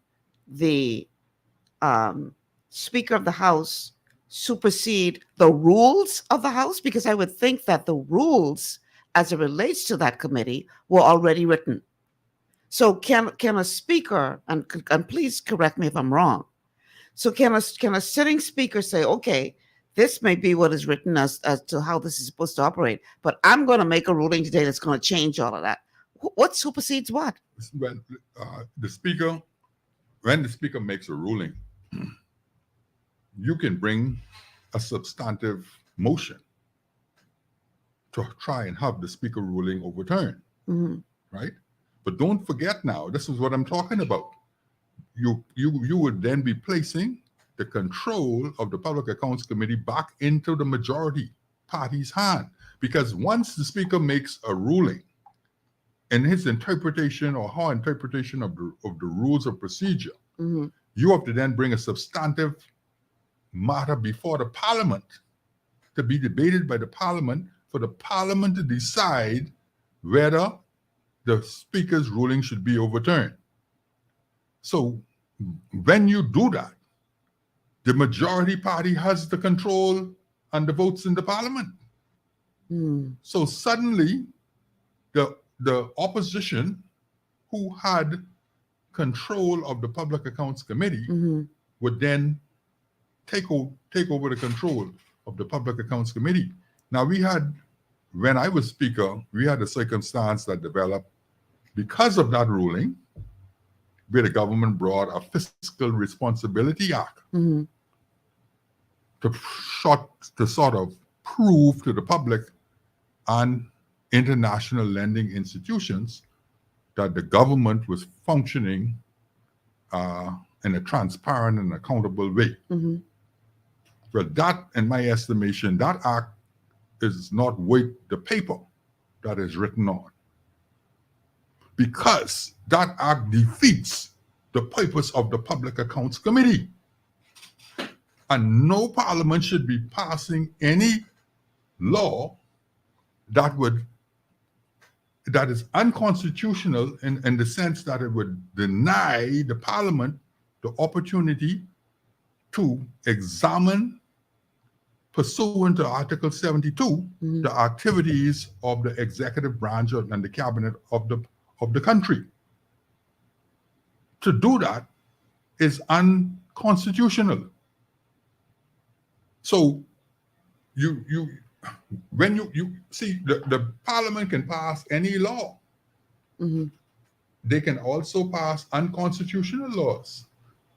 the Speaker of the House supersede the rules of the House? Because I would think that the rules as it relates to that committee were already written. So can a speaker, and please correct me if I'm wrong, so can a sitting speaker say, okay, this may be what is written as to how this is supposed to operate, but I'm going to make a ruling today that's going to change all of that. What supersedes what? Well, the speaker, when the speaker makes a ruling, you can bring a substantive motion to try and have the speaker ruling overturned, right? But don't forget now, this is what I'm talking about. You would then be placing the control of the Public Accounts Committee back into the majority party's hand. Because once the speaker makes a ruling in his interpretation or her interpretation of the rules of procedure, you have to then bring a substantive matter before the parliament to be debated by the parliament, for the parliament to decide whether the speaker's ruling should be overturned. So when you do that, the majority party has the control and the votes in the parliament. So suddenly, the opposition, who had control of the Public Accounts Committee, would then take over the control of the Public Accounts Committee. Now when I was speaker, we had a circumstance that developed because of that ruling, where the government brought a Fiscal Responsibility Act to sort of prove to the public and international lending institutions that the government was functioning in a transparent and accountable way. Well, that, in my estimation, that act is not worth the paper that is written on, because that act defeats the purpose of the Public Accounts Committee. And no parliament should be passing any law that is unconstitutional in the sense that it would deny the parliament the opportunity to examine, pursuant to Article 72, the activities of the executive branch and the cabinet of the country. To do that is unconstitutional. So when you see the parliament can pass any law. They can also pass unconstitutional laws,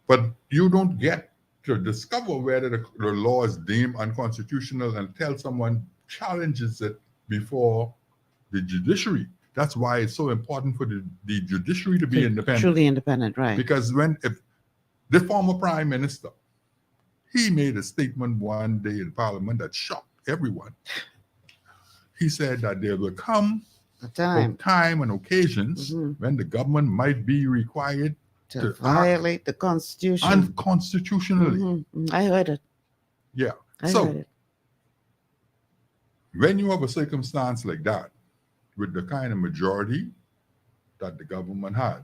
but you don't get to discover whether the law is deemed unconstitutional until someone challenges it before the judiciary. That's why it's so important for the judiciary to be independent. Truly independent, right. Because if the former prime minister, he made a statement one day in parliament that shocked everyone. He said that there will come a time and occasions when the government might be required to violate the Constitution unconstitutionally. I heard it. Yeah. I heard it. When you have a circumstance like that, with the kind of majority that the government had,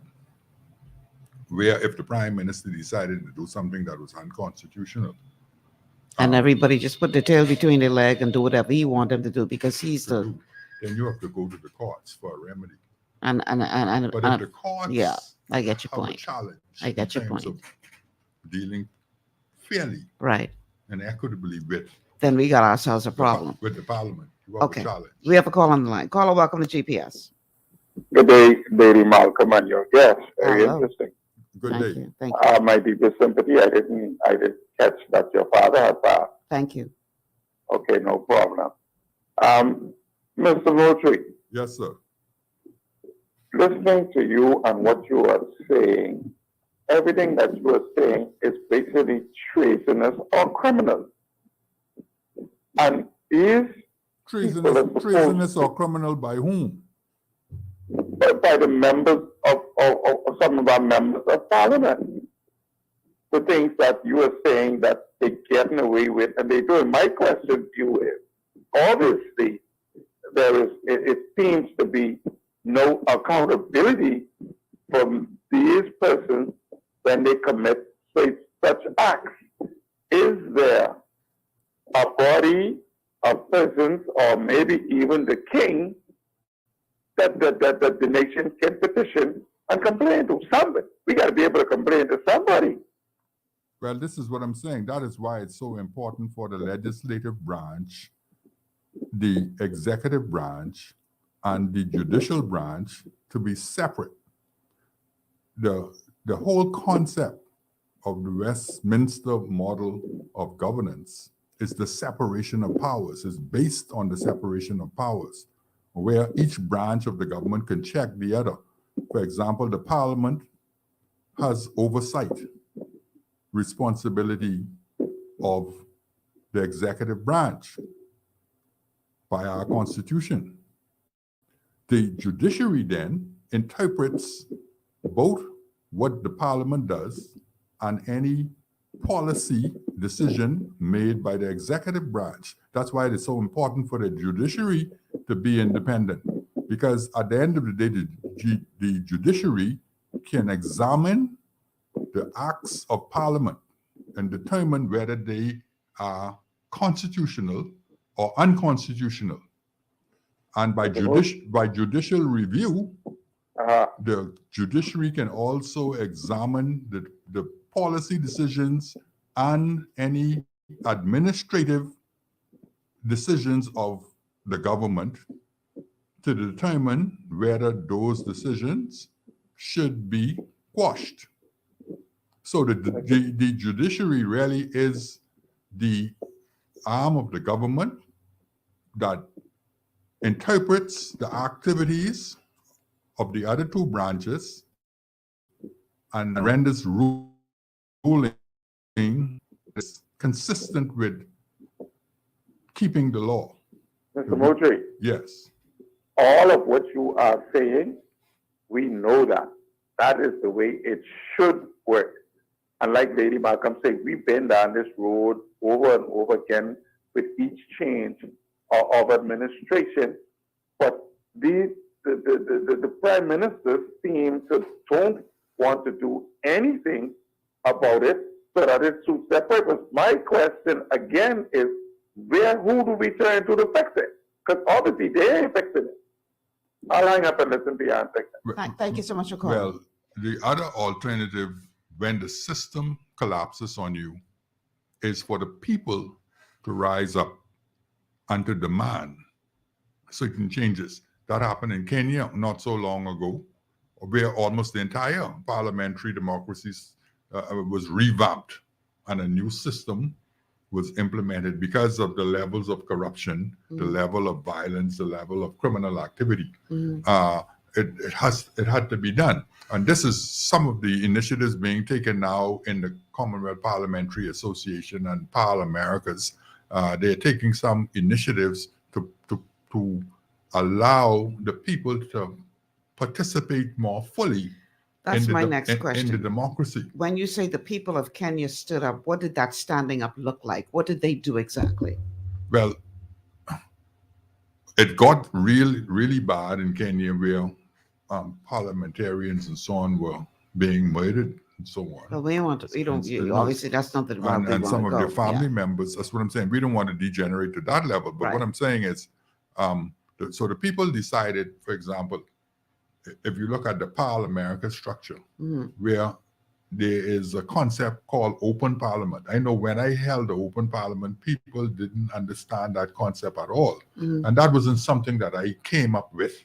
where if the prime minister decided to do something that was unconstitutional, and everybody just put their tail between their leg and do whatever he want them to do because he's the then you have to go to the courts for a remedy. and But if the courts yeah, I get your have a point. challenge I get your in terms point. of dealing fairly Right. and equitably with Then we got ourselves a problem. with the parliament. You have Okay. a challenge. We have a call on the line. Caller, welcome to GPS. Good day, Lady Malcolm and your guest. Very Hello. interesting. Good Thank day. you. Thank you. My deepest sympathy. I didn't catch that your father had passed. Thank you. Okay, no problem. Mr. Moultrie, Yes, sir. listening to you and what you are saying, everything that you are saying is basically treasonous or criminal. And is Treasonous or criminal by whom? by the members of some of our members of parliament. The things that you are saying that they're getting away with and they do. My question to you is, obviously, it seems to be no accountability from these persons when they commit such acts. Is there a body of persons, or maybe even the king, that the nation can petition and complain to somebody? We got to be able to complain to somebody. Well, this is what I'm saying. That is why it's so important for the legislative branch, the executive branch, and the judicial branch to be separate. The whole concept of the Westminster model of governance is the separation of powers. It's based on the separation of powers, where each branch of the government can check the other. For example, the parliament has oversight responsibility of the executive branch by our constitution. The judiciary then interprets both what the parliament does and any policy decision made by the executive branch. That's why it is so important for the judiciary to be independent, because at the end of the day, the judiciary can examine the acts of parliament and determine whether they are constitutional or unconstitutional. And by judicial review, the judiciary can also examine the policy decisions and any administrative decisions of the government to determine whether those decisions should be quashed. So the judiciary really is the arm of the government that interprets the activities of the other two branches and renders ruling is consistent with keeping the law. Mr. Moultrie, Yes. all of what you are saying, we know that. That is the way it should work. And like Lady Malcolm said, we've been down this road over and over again with each change of administration. But the prime minister seems to don't want to do anything about it so that it suits their purpose. My question again is, who do we turn to fix it? Because obviously they ain't fixing it. I'll hang up and listen to you and fix it. Thank you so much for calling. Well, the other alternative when the system collapses on you is for the people to rise up and to demand certain changes. That happened in Kenya not so long ago, where almost the entire parliamentary democracy was revamped and a new system was implemented because of the levels of corruption, the level of violence, the level of criminal activity. It had to be done. And this is some of the initiatives being taken now in the Commonwealth Parliamentary Association and Parl-Americas. They're taking some initiatives to allow the people to participate more fully. That's my next in question. the democracy. When you say the people of Kenya stood up, what did that standing up look like? What did they do exactly? Well, it got really, really bad in Kenya, where parliamentarians and so on were being murdered and so on. But we want to, we don't, And- obviously that's not the route we and want some to of go. their family Yeah. members. That's what I'm saying. We don't want to degenerate to that level. But Right. what I'm saying is, so the people decided, for example, if you look at the PAL America structure, Mhm. where there is a concept called open parliament. I know when I held the open parliament, people didn't understand that concept at all. Mhm. And that wasn't something that I came up with.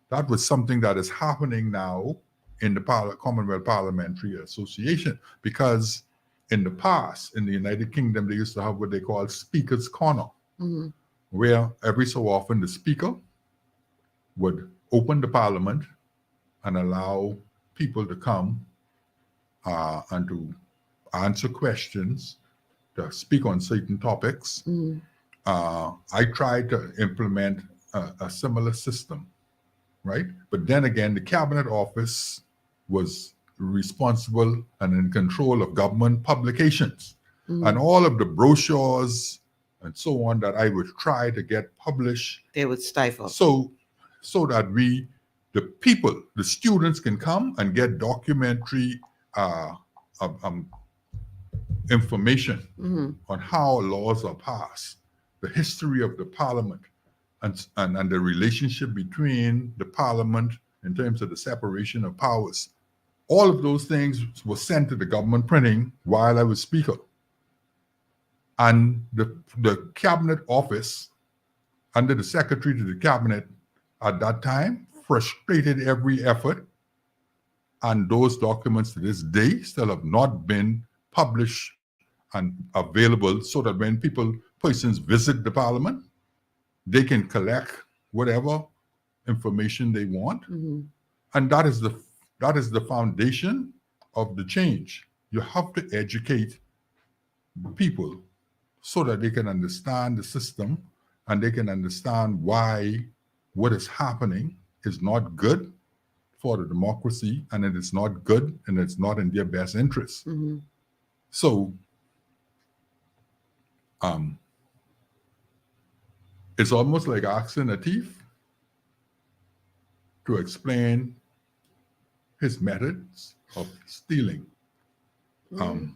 That was something that is happening now in the Commonwealth Parliamentary Association, because in the past, in the United Kingdom, they used to have what they call Speaker's Corner, Mhm. where every so often the Speaker would open the Parliament and allow people to come and to answer questions, to speak on certain topics. Mhm. I tried to implement a similar system, right? But then again, the Cabinet Office was responsible and in control of government publications. Mhm. And all of the brochures and so on that I would try to get published. They would stifle. So that the people, the students can come and get documentary information Mhm. on how laws are passed, the history of the parliament, and the relationship between the parliament in terms of the separation of powers. All of those things were sent to the government printing while I was speaker. And the cabinet office, under the secretary to the cabinet at that time, frustrated every effort. And those documents to this day still have not been published and available, so that when persons visit the parliament, they can collect whatever information they want. Mhm. And that is the foundation of the change. You have to educate people so that they can understand the system and they can understand why what is happening is not good for the democracy, and it is not good, and it's not in their best interest. Mhm. So it's almost like asking a thief to explain his methods of stealing to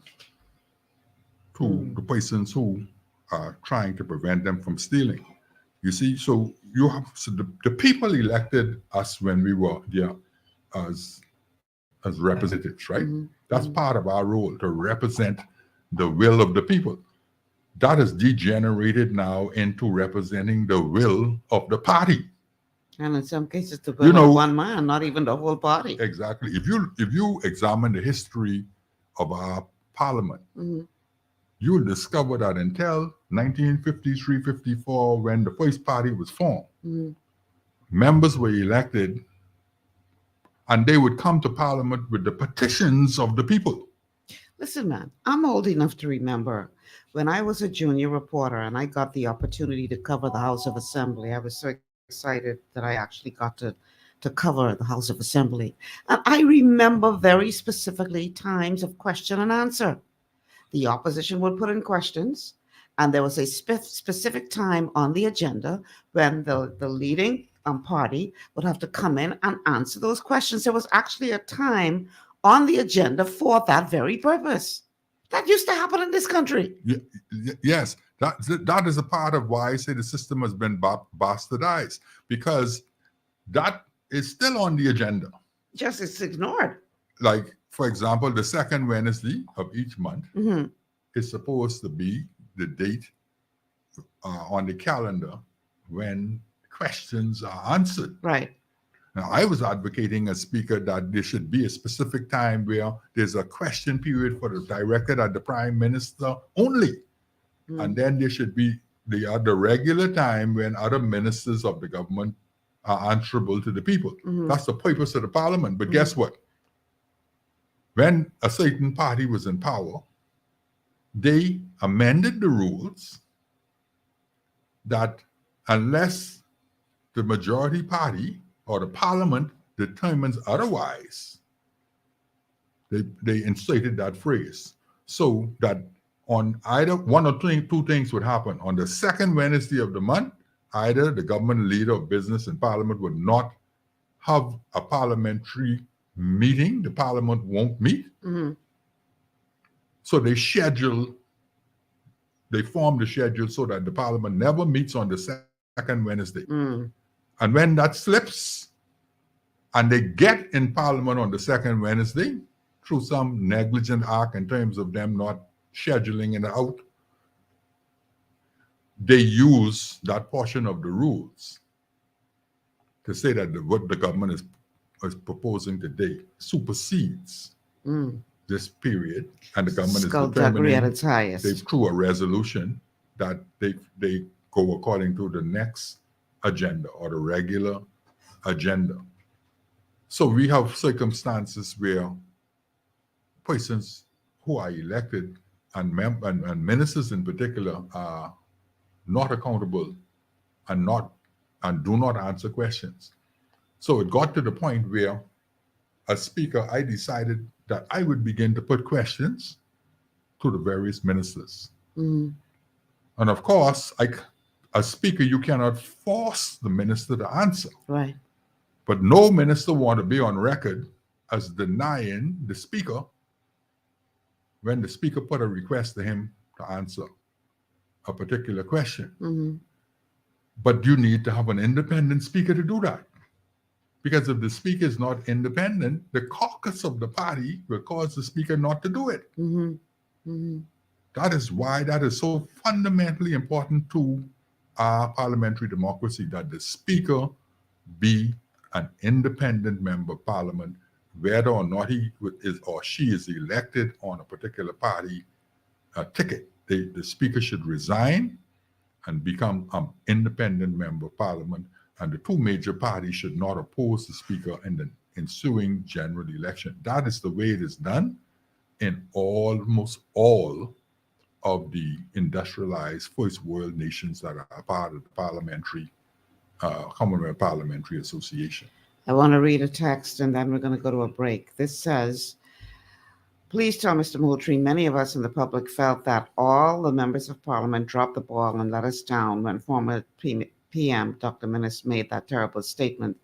the persons who are trying to prevent them from stealing. You see, so the people elected us when we were there as representatives, right? Mhm. That's part of our role, to represent the will of the people. That is degenerated now into representing the will of the party. And in some cases, the will of one man, not even the whole party. Exactly. If you examine the history of our parliament, Mhm. you will discover that until 1953-54, when the first party was formed, Mhm. members were elected and they would come to parliament with the petitions of the people. Listen, man, I'm old enough to remember when I was a junior reporter and I got the opportunity to cover the House of Assembly. I was so excited that I actually got to cover the House of Assembly. And I remember very specifically times of question and answer. The opposition would put in questions, and there was a specific time on the agenda when the leading party would have to come in and answer those questions. There was actually a time on the agenda for that very purpose. That used to happen in this country. Yes, that is a part of why I say the system has been bastardized, because that is still on the agenda. Just it's ignored. Like, for example, the second Wednesday of each month Mm-hmm. is supposed to be the date on the calendar when questions are answered. Right. Now, I was advocating as speaker that there should be a specific time where there's a question period directed at the prime minister only. Mm. And then there should be the regular time when other ministers of the government are answerable to the people. Mhm. That's the purpose of the parliament. But guess what? When a certain party was in power, they amended the rules that unless the majority party or the parliament determines otherwise, they inserted that phrase so that on either one or two things would happen. On the second Wednesday of the month, either the government leader of business and parliament would not have a parliamentary meeting, the parliament won't meet. Mm-hmm. So they form the schedule so that the parliament never meets on the second Wednesday. Mm. And when that slips, and they get in parliament on the second Wednesday, through some negligent act in terms of them not scheduling it out, they use that portion of the rules to say that what the government is proposing today supersedes this period, and the government is determining at its highest. through a resolution that they go according to the next agenda or the regular agenda. So we have circumstances where persons who are elected and ministers in particular are not accountable and do not answer questions. So it got to the point where, as Speaker, I decided that I would begin to put questions to the various ministers. Mm. And of course, as Speaker, you cannot force the minister to answer. Right. But no minister want to be on record as denying the Speaker when the Speaker put a request to him to answer a particular question. Mm-hmm. But you need to have an independent Speaker to do that. Because if the Speaker is not independent, the caucus of the party will cause the Speaker not to do it. Mm-hmm. Mm-hmm. That is why that is so fundamentally important to our parliamentary democracy, that the Speaker be an independent member of Parliament, whether or not he is or she is elected on a particular party ticket. The Speaker should resign and become an independent member of Parliament, and the two major parties should not oppose the Speaker in the ensuing general election. That is the way it is done in almost all of the industrialized first world nations that are part of the parliamentary Commonwealth Parliamentary Association. I want to read a text and then we're going to go to a break. This says, please tell Mr. Moultrie, many of us in the public felt that all the members of Parliament dropped the ball and let us down when former PM Dr. Minnis made that terrible statement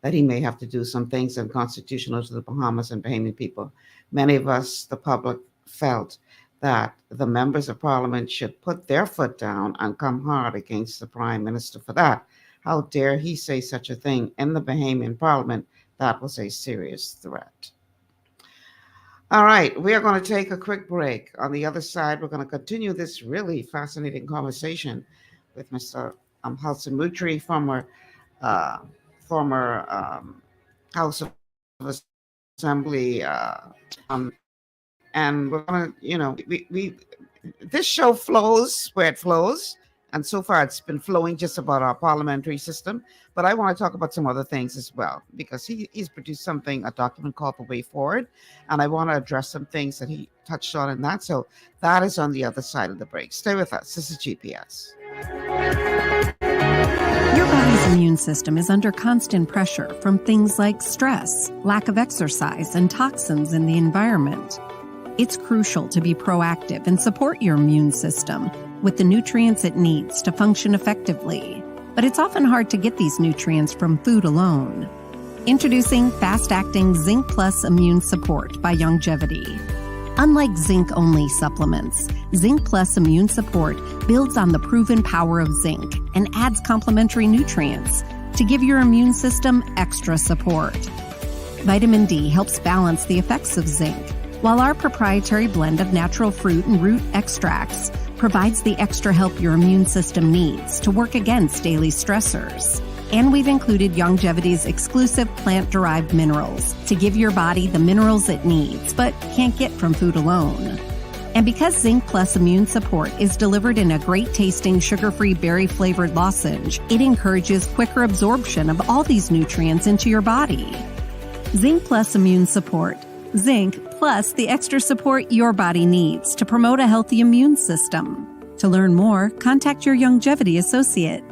that he may have to do some things unconstitutional to the Bahamas and Bahamian people. Many of us, the public, felt that the members of Parliament should put their foot down and come hard against the Prime Minister for that. How dare he say such a thing in the Bahamian Parliament? That was a serious threat. All right, we are going to take a quick break. On the other side, we're going to continue this really fascinating conversation with Mr. Halson Moultrie, former House of Assembly, and we're going to, we this show flows where it flows. And so far, it's been flowing just about our parliamentary system. But I want to talk about some other things as well, because he's produced a document called The Way Forward. And I want to address some things that he touched on in that. So that is on the other side of the break. Stay with us. This is GPS. Your body's immune system is under constant pressure from things like stress, lack of exercise, and toxins in the environment. It's crucial to be proactive and support your immune system with the nutrients it needs to function effectively. But it's often hard to get these nutrients from food alone. Introducing fast-acting Zinc Plus Immune Support by Longevity. Unlike zinc-only supplements, Zinc Plus Immune Support builds on the proven power of zinc and adds complementary nutrients to give your immune system extra support. Vitamin D helps balance the effects of zinc, while our proprietary blend of natural fruit and root extracts provides the extra help your immune system needs to work against daily stressors. And we've included Longevity's exclusive plant-derived minerals to give your body the minerals it needs but can't get from food alone. And because Zinc Plus Immune Support is delivered in a great-tasting sugar-free berry-flavored lozenge, it encourages quicker absorption of all these nutrients into your body. Zinc Plus Immune Support. Zinc plus the extra support your body needs to promote a healthy immune system. To learn more, contact your Longevity associate.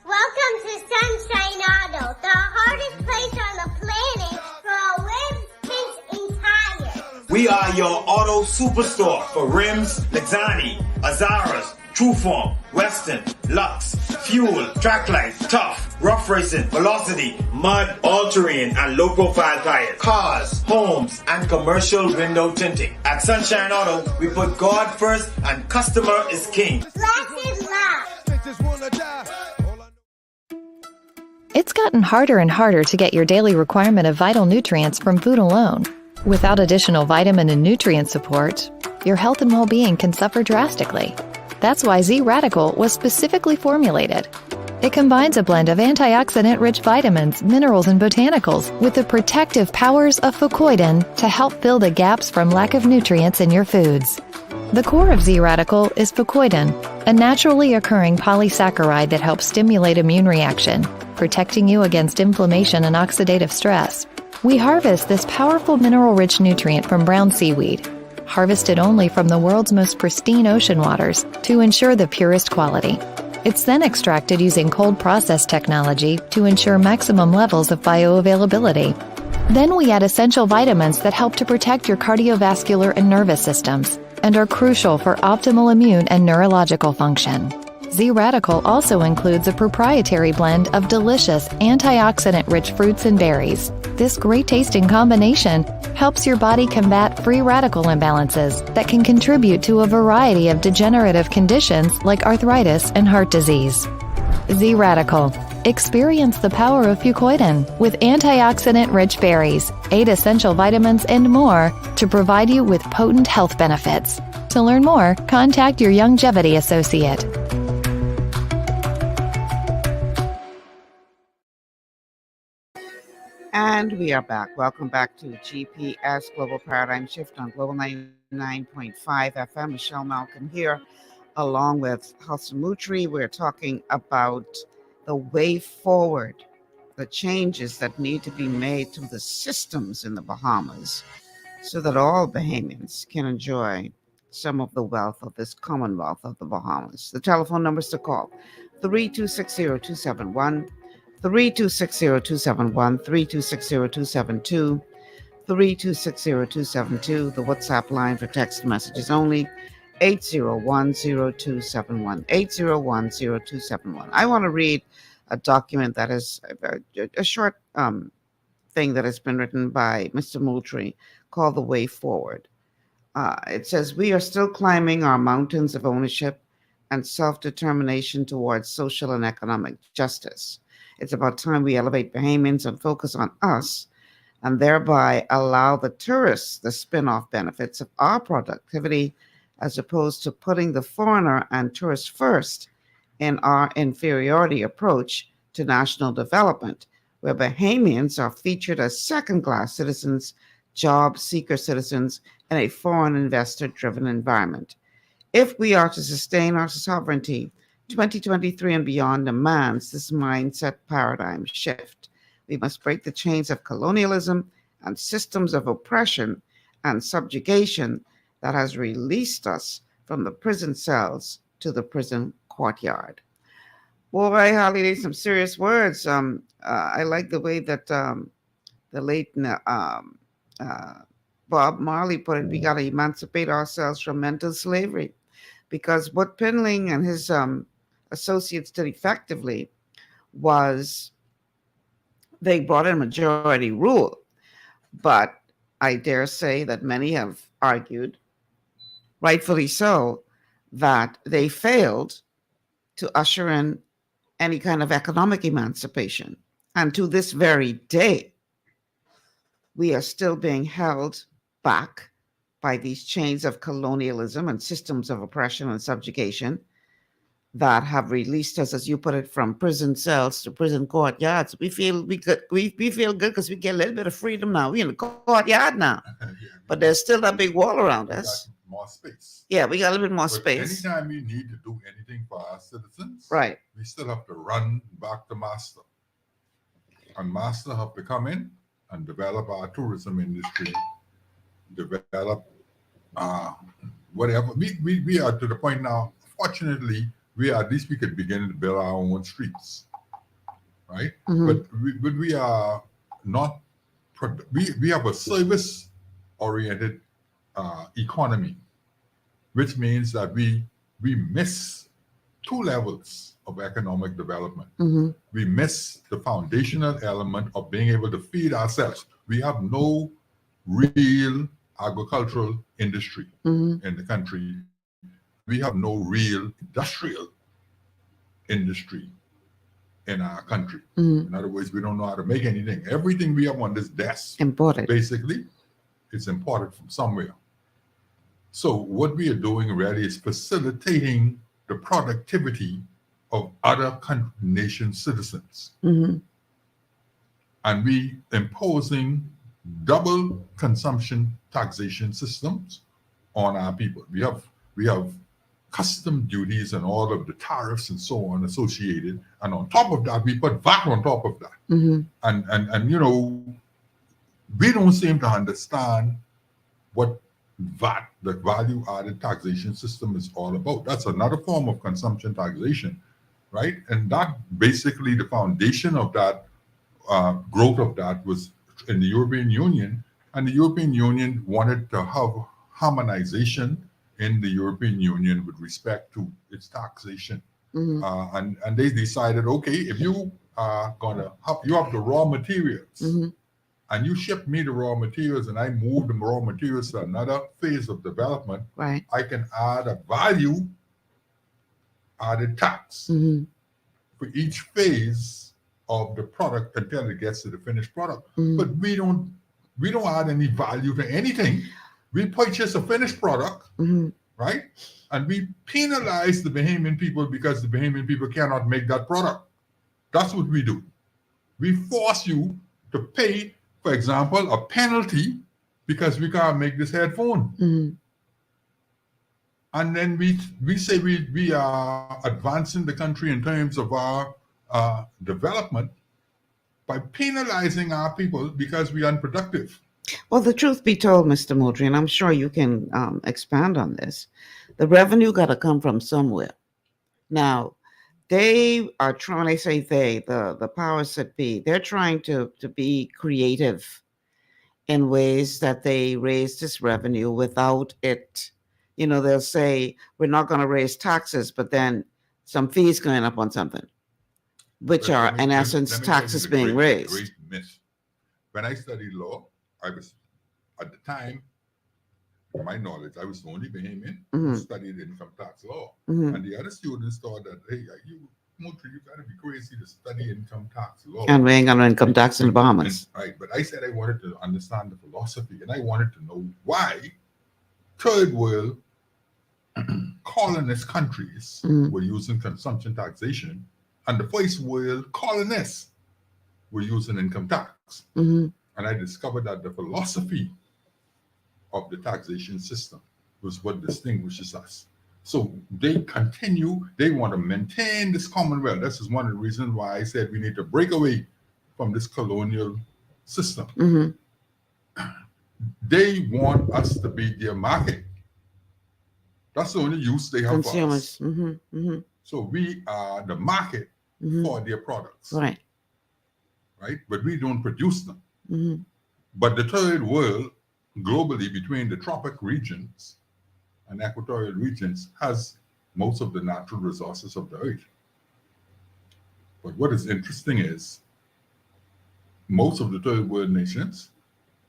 Welcome to Sunshine Auto, the hardest place on the planet for rims, tints, and tires. We are your auto superstore for rims, Lexani, Azaras, Trueform, Western, Lux, Fuel, Trackline, Tough, rough racing, velocity, mud, all-terrain, and low-profile tires, cars, homes, and commercial window tinting. At Sunshine Auto, we put God first and customer is king. Black is love. It's gotten harder and harder to get your daily requirement of vital nutrients from food alone. Without additional vitamin and nutrient support, your health and well-being can suffer drastically. That's why Z-Radical was specifically formulated. It combines a blend of antioxidant-rich vitamins, minerals, and botanicals with the protective powers of fucoidan to help fill the gaps from lack of nutrients in your foods. The core of Z-Radical is fucoidan, a naturally occurring polysaccharide that helps stimulate immune reaction, protecting you against inflammation and oxidative stress. We harvest this powerful mineral-rich nutrient from brown seaweed, harvested only from the world's most pristine ocean waters to ensure the purest quality. It's then extracted using cold process technology to ensure maximum levels of bioavailability. Then we add essential vitamins that help to protect your cardiovascular and nervous systems and are crucial for optimal immune and neurological function. Z-Radical also includes a proprietary blend of delicious antioxidant-rich fruits and berries. This great-tasting combination helps your body combat free radical imbalances that can contribute to a variety of degenerative conditions like arthritis and heart disease. Z-Radical. Experience the power of fucoidan with antioxidant-rich berries, 8 essential vitamins, and more to provide you with potent health benefits. To learn more, contact your Longevity associate. And we are back. Welcome back to GPS Global Paradigm Shift on Global 99.5 FM. Michelle Malcolm here, along with Halson Moultrie. We're talking about the way forward, the changes that need to be made to the systems in the Bahamas so that all Bahamians can enjoy some of the wealth of this Commonwealth of the Bahamas. The telephone numbers to call, 3260271. 3260271, 3260272, 3260272, the WhatsApp line for text messages only, 8010271, 8010271. I want to read a document that is a short thing that has been written by Mr. Moultrie called The Way Forward. It says, we are still climbing our mountains of ownership and self-determination towards social and economic justice. It's about time we elevate Bahamians and focus on us and thereby allow the tourists the spin-off benefits of our productivity as opposed to putting the foreigner and tourist first in our inferiority approach to national development, where Bahamians are featured as second-class citizens, job seeker citizens in a foreign investor-driven environment. If we are to sustain our sovereignty, 2023 and beyond demands this mindset paradigm shift. We must break the chains of colonialism and systems of oppression and subjugation that has released us from the prison cells to the prison courtyard. Boy, Holly, some serious words. I like the way that the late Bob Marley put it. We got to emancipate ourselves from mental slavery, because what Pinling and his associates did effectively was they brought in majority rule. But I dare say that many have argued, rightfully so, that they failed to usher in any kind of economic emancipation. And to this very day, we are still being held back by these chains of colonialism and systems of oppression and subjugation that have released us, as you put it, from prison cells to prison courtyards. We feel good because we get a little bit of freedom now. We're in the courtyard now, but there's still that big wall around us. More space. Yeah, we got a little bit more space. Anytime we need to do anything for our citizens, right, we still have to run back to master, and master have to come in and develop our tourism industry, develop whatever. We are to the point now. Fortunately, at least we could begin to build our own streets, right? Mm-hmm. But we are not. We have a service-oriented economy, which means that we miss two levels. of economic development. Mm-hmm. We miss the foundational element of being able to feed ourselves. We have no real agricultural industry Mm-hmm. in the country. We have no real industrial industry in our country. Mm-hmm. In other words, we don't know how to make anything. Everything we have on this desk, Imported. basically, is imported from somewhere. So what we are doing really is facilitating the productivity of other nation citizens. Mm-hmm. And we imposing double consumption taxation systems on our people. We have custom duties and all of the tariffs and so on associated, and on top of that, we put VAT on top of that. Mm-hmm. And you know, we don't seem to understand what VAT, the value added taxation system, is all about. That's another form of consumption taxation, right? And that basically the foundation of that growth of that was in the European Union, and the European Union wanted to have harmonization in the European Union with respect to its taxation. Mm-hmm. And they decided, okay, if you are gonna have, you have the raw materials, Mm-hmm. and you ship me the raw materials, and I move the raw materials to another phase of development, Right. I can add a value added tax Mm-hmm. for each phase of the product until it gets to the finished product. Mm-hmm. But we don't add any value to anything. We purchase a finished product, Mm-hmm. right? And we penalize the Bahamian people because the Bahamian people cannot make that product. That's what we do. We force you to pay, for example, a penalty because we can't make this headphone. Mm-hmm. And then we say we are advancing the country in terms of our development by penalizing our people because we are unproductive. Well, the truth be told, Mr. Moultrie, and I'm sure you can expand on this, the revenue got to come from somewhere. Now, they are trying, I say they, the powers that be, they're trying to be creative in ways that they raise this revenue without it. You know, they'll say, we're not going to raise taxes, but then some fees going up on something, which Let are, me- in let me essence, tell you taxes the being great raised. myth. When I studied law, I was, at the time, to my knowledge, I was the only Bahamian who Mhm. studied income tax law. Mhm. And the other students thought that, hey, Moultrie, you got to be crazy to study income tax law. And we ain't got no income tax in the Bahamas. Right, but I said I wanted to understand the philosophy, and I wanted to know why third world colonist countries Mhm. were using consumption taxation, and the first world colonists were using income tax. Mm-hmm. And I discovered that the philosophy of the taxation system was what distinguishes us. So they continue, they want to maintain this Commonwealth. This is one of the reasons why I said we need to break away from this colonial system. Mm-hmm. They want us to be their market. That's the only use they have Consumers. for us. Mm-hmm. Mm-hmm. So we are the market Mm-hmm. for their products, Right. right? But we don't produce them. Mm-hmm. But the third world, globally, between the tropic regions and equatorial regions, has most of the natural resources of the earth. But what is interesting is most of the third world nations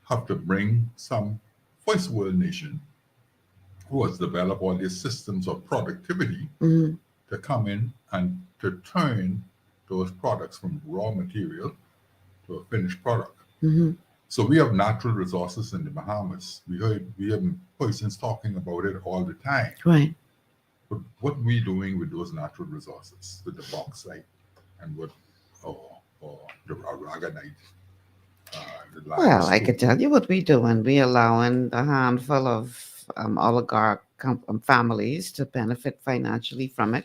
have to bring some first world nation who has developed all these systems of productivity Mm-hmm. to come in and to turn those products from raw material to a finished product. Mm-hmm. So we have natural resources in the Bahamas. We have persons talking about it all the time. Right. But what are we doing with those natural resources, with the bauxite and what, or the aragonite? Well, I could tell you what we do, and we allowing a handful of oligarch families to benefit financially from it,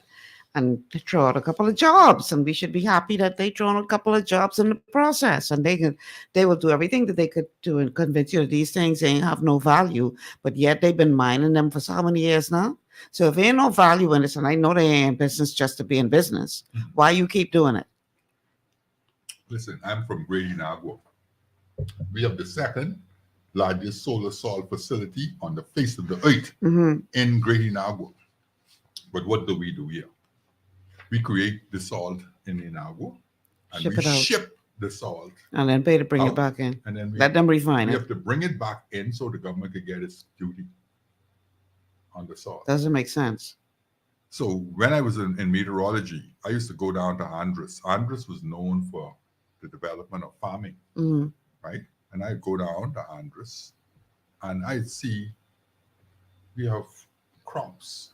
and to throw out a couple of jobs, and we should be happy that they throw out a couple of jobs in the process, and they will do everything that they could do and convince you that these things ain't have no value, but yet they've been mining them for so many years now. So if ain't no value in this, and I know they ain't in business just to be in business, why you keep doing it? Listen, I'm from Great Inagua. We have the second largest solar salt facility on the face of the earth Mm-hmm. in Great Inagua. But what do we do here? we create the salt in Inagua, and Ship we it out. ship the salt And then pay to bring it out, back in. and then Let them refine we it. have to bring it back in so the government could get its duty on the salt. Doesn't make sense. So when I was in meteorology, I used to go down to Andres. Andres was known for the development of farming, Mhm. right? And I'd go down to Andres, and I'd see we have crops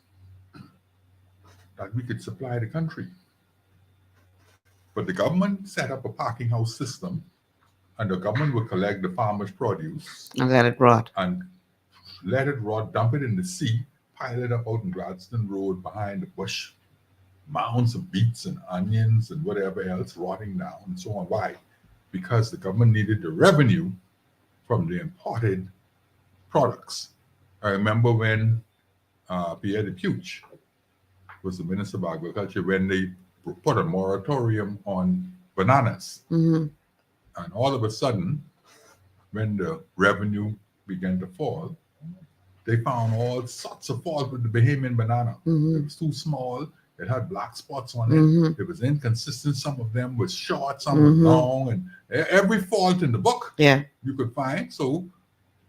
that we could supply the country. But the government set up a parking house system, and the government would collect the farmers' produce And let it rot. and let it rot, dump it in the sea, pile it up out in Gladstone Road behind the bush, mounds of beets and onions and whatever else rotting down and so on. Why? Because the government needed the revenue from the imported products. I remember when Pierre de Puech was the Minister of Agriculture, when they put a moratorium on bananas. Mhm. And all of a sudden, when the revenue began to fall, they found all sorts of fault with the Bahamian banana. Mhm. It was too small. It had black spots on it. Mhm. It was inconsistent. Some of them was short, some was long, and every fault in the book Yeah. you could find. So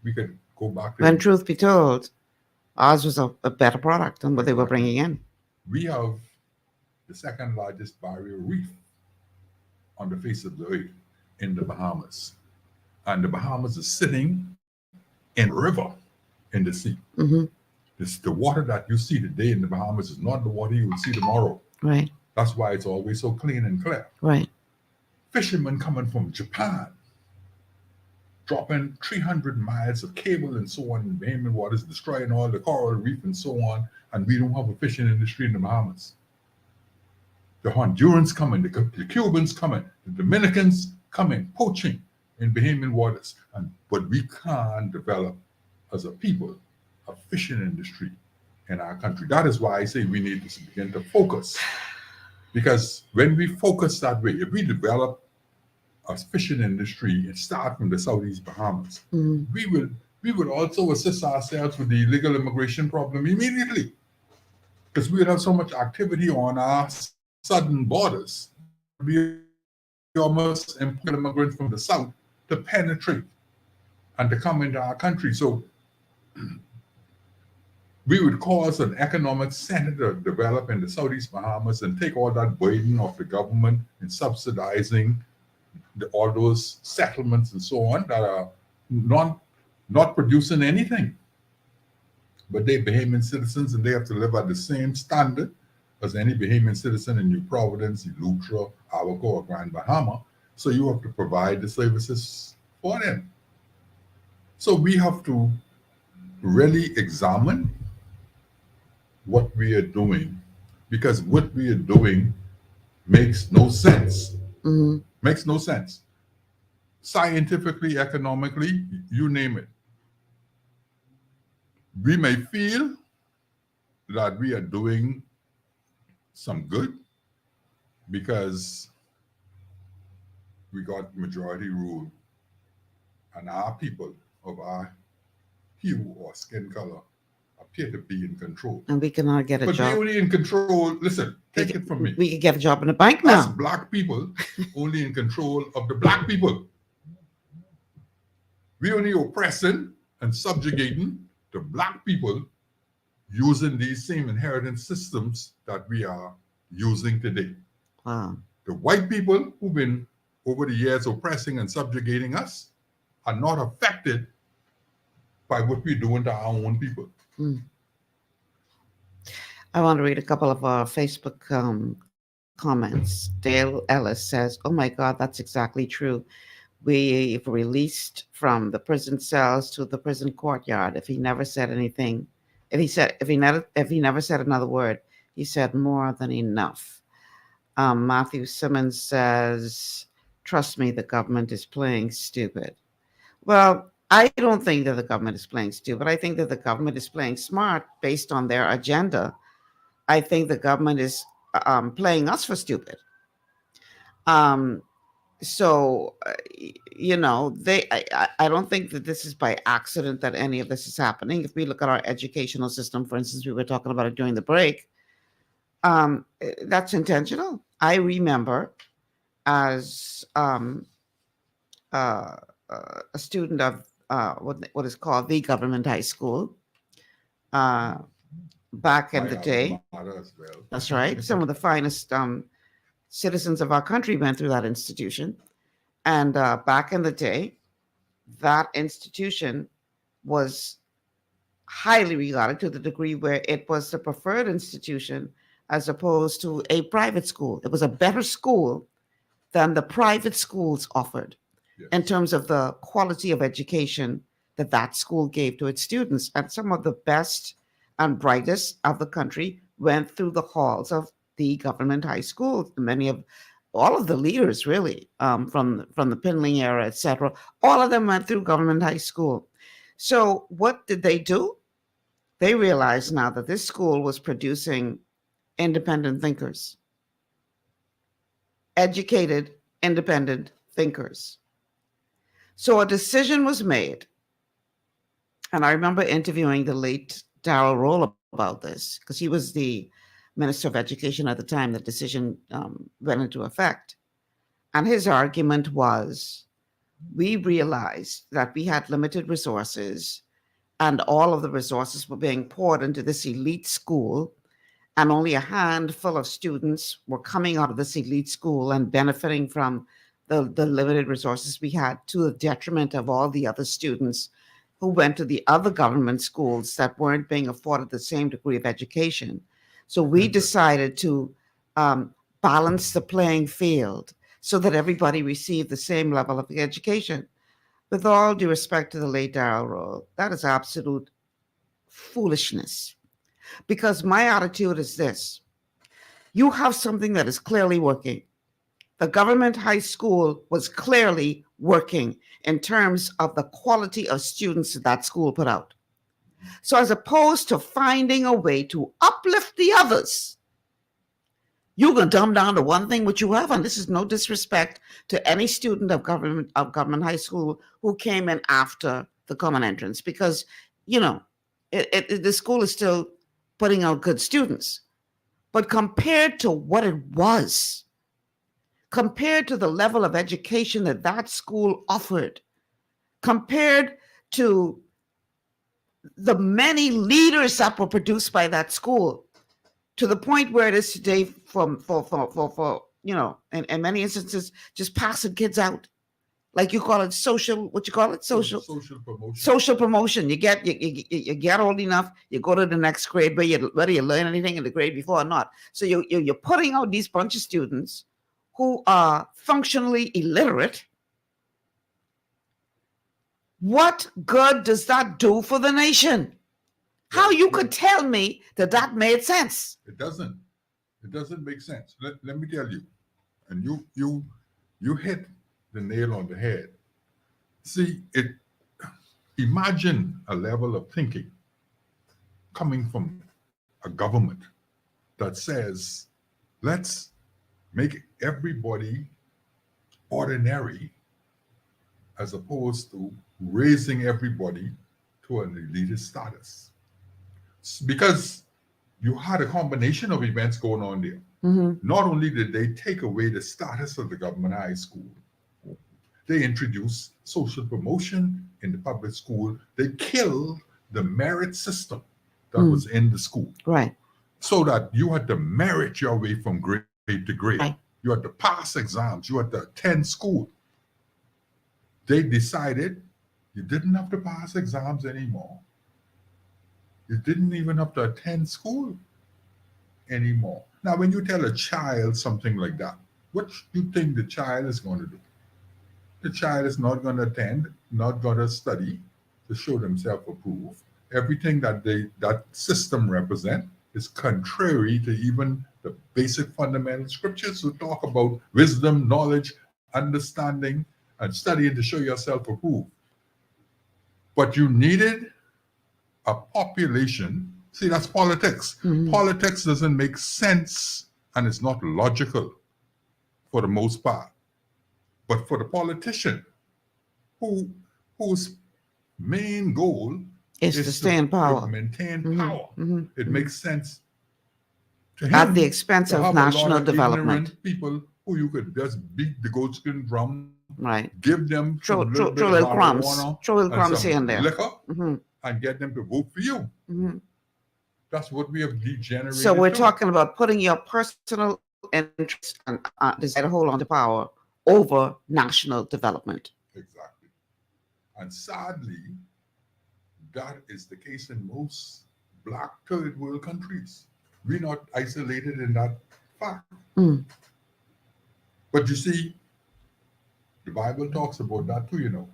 we could go back to When truth be told, ours was a better product than what they were bringing in. we have the second largest barrier reef on the face of the earth in the Bahamas. And the Bahamas is sitting in a river in the sea. Mhm. It's the water that you see today in the Bahamas is not the water you will see tomorrow. Right. That's why it's always so clean and clear. Right. Fishermen coming from Japan, dropping 300 miles of cable and so on in Bahamian waters, destroying all the coral reef and so on, and we don't have a fishing industry in the Bahamas. The Hondurans coming, the Cubans coming, the Dominicans coming, poaching in Bahamian waters, but we can't develop as a people a fishing industry in our country. That is why I say we need to begin to focus. Because when we focus that way, if we develop a fishing industry and start from the Southeast Bahamas, we would also assist ourselves with the illegal immigration problem immediately. Because we would have so much activity on our southern borders. We almost import immigrants from the south to penetrate and to come into our country. So we would cause an economic center to develop in the Southeast Bahamas and take all that burden off the government in subsidizing all those settlements and so on that are not producing anything. But they're Bahamian citizens and they have to live at the same standard as any Bahamian citizen in New Providence, Eleuthera, Abaco, or Grand Bahama. So you have to provide the services for them. So we have to really examine what we are doing, because what we are doing makes no sense. Makes no sense. Scientifically, economically, you name it. We may feel that we are doing some good because we got majority rule and our people of our hue or skin color appear to be in control. And we cannot get a But job. they only in control, listen, take it from me. We can get a job in a bank Us now. black people only in control of the black people. We only oppressing and subjugating the black people using these same inheritance systems that we are using today. Wow. The white people who've been over the years oppressing and subjugating us are not affected by what we're doing to our own people. I want to read a couple of Facebook comments. Dale Ellis says, "Oh my God, that's exactly true. We've released from the prison cells to the prison courtyard. If he never said anything, if he never said another word, he said more than enough." Matthew Simmons says, "Trust me, the government is playing stupid." Well, I don't think that the government is playing stupid. I think that the government is playing smart based on their agenda. I think the government is playing us for stupid. So, you know, I don't think that this is by accident that any of this is happening. If we look at our educational system, for instance, we were talking about it during the break. That's intentional. I remember as a student of what is called the government high school back in My the alma day. mater as well. That's right. Some of the finest citizens of our country went through that institution. And back in the day, that institution was highly regarded to the degree where it was the preferred institution as opposed to a private school. It was a better school than the private schools offered in terms of the quality of education that that school gave to its students. And some of the best and brightest of the country went through the halls of the government high schools. Many of all of the leaders, really, from the Pinling era, etc., all of them went through government high school. So what did they do? They realized now that this school was producing independent thinkers, educated, independent thinkers. So a decision was made, and I remember interviewing the late Darrell Roll about this because he was the Minister of Education at the time the decision went into effect. And his argument was, we realized that we had limited resources and all of the resources were being poured into this elite school, and only a handful of students were coming out of this elite school and benefiting from the limited resources we had, to the detriment of all the other students who went to the other government schools that weren't being afforded the same degree of education. So we decided to balance the playing field so that everybody received the same level of education. With all due respect to the late Darrell Roll, that is absolute foolishness. Because my attitude is this: you have something that is clearly working. The government high school was clearly working in terms of the quality of students that school put out. So as opposed to finding a way to uplift the others, you can dumb down to one thing which you have, and this is no disrespect to any student of government high school who came in after the common entrance, because the school is still putting out good students. But compared to what it was, compared to the level of education that that school offered, compared to the many leaders that were produced by that school, to the point where it is today, for in many instances, just passing kids out, like you call it social promotion. Social promotion. You get old enough, you go to the next grade, whether you learn anything in the grade before or not. So you're putting out these bunch of students who are functionally illiterate. What good does that do for the nation? How you could tell me that made sense? It doesn't. It doesn't make sense. Let me tell you, and you hit the nail on the head. See, imagine a level of thinking coming from a government that says, let's make everybody ordinary as opposed to raising everybody to an elitist status. Because you had a combination of events going on there. Mm-hmm. Not only did they take away the status of the government high school, they introduced social promotion in the public school. They killed the merit system that was in the school. Right. So that you had to merit your way from grade to grade. Right. You had to pass exams. You had to attend school. They decided you didn't have to pass exams anymore. You didn't even have to attend school anymore. Now, when you tell a child something like that, what do you think the child is going to do? The child is not going to attend, not going to study to show themselves approved. Everything that system represents is contrary to even the basic fundamental scriptures who talk about wisdom, knowledge, understanding, and studying to show yourself approved. But you needed a population. See, that's politics. Mm-hmm. Politics doesn't make sense and it's not logical for the most part. But for the politician whose main goal is to stay in power, maintain mm-hmm. power, mm-hmm. it makes sense To at him, the expense to of have a lot national of development. ignorant people who you could just beat the goatskin drum, Right. give them Throw some little bit of little crumbs. marijuana Throw little and crumbs some here and there. liquor, Mm-hmm. and get them to vote for you. Mm-hmm. That's what we have degenerated. So we're to. talking about putting your personal interest and desire to hold on to power over national development. Exactly. And sadly, that is the case in most Black third world countries. We're not isolated in that fact. Mm. But you see, the Bible talks about that too, you know.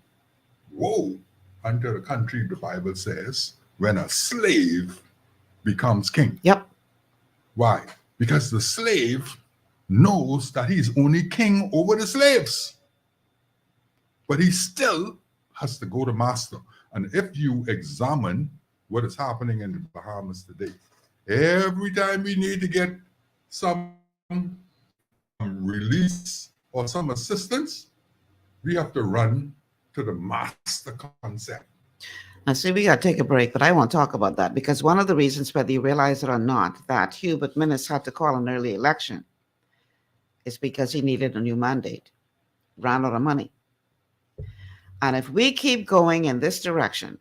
Woe unto the country, the Bible says, when a slave becomes king. Yep. Why? Because the slave knows that he's only king over the slaves. But he still has to go to master. And if you examine what is happening in the Bahamas today, every time we need to get some release or some assistance, we have to run to the master concept. Now, see, we got to take a break, but I won't talk about that because one of the reasons, whether you realize it or not, that Hubert Minnis had to call an early election is because he needed a new mandate, ran out of money. And if we keep going in this direction,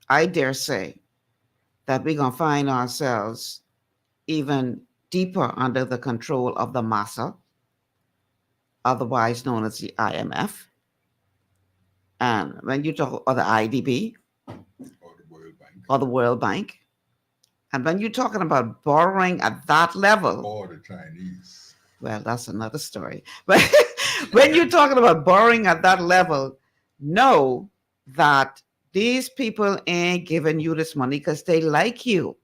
I dare say that we're going to find ourselves even deeper under the control of the massa, otherwise known as the IMF. And when you talk, or the IDB, or the World Bank, and when you're talking about borrowing at that level, or the Chinese, well, that's another story. But when you're talking about borrowing at that level, know that these people ain't giving you this money because they like you.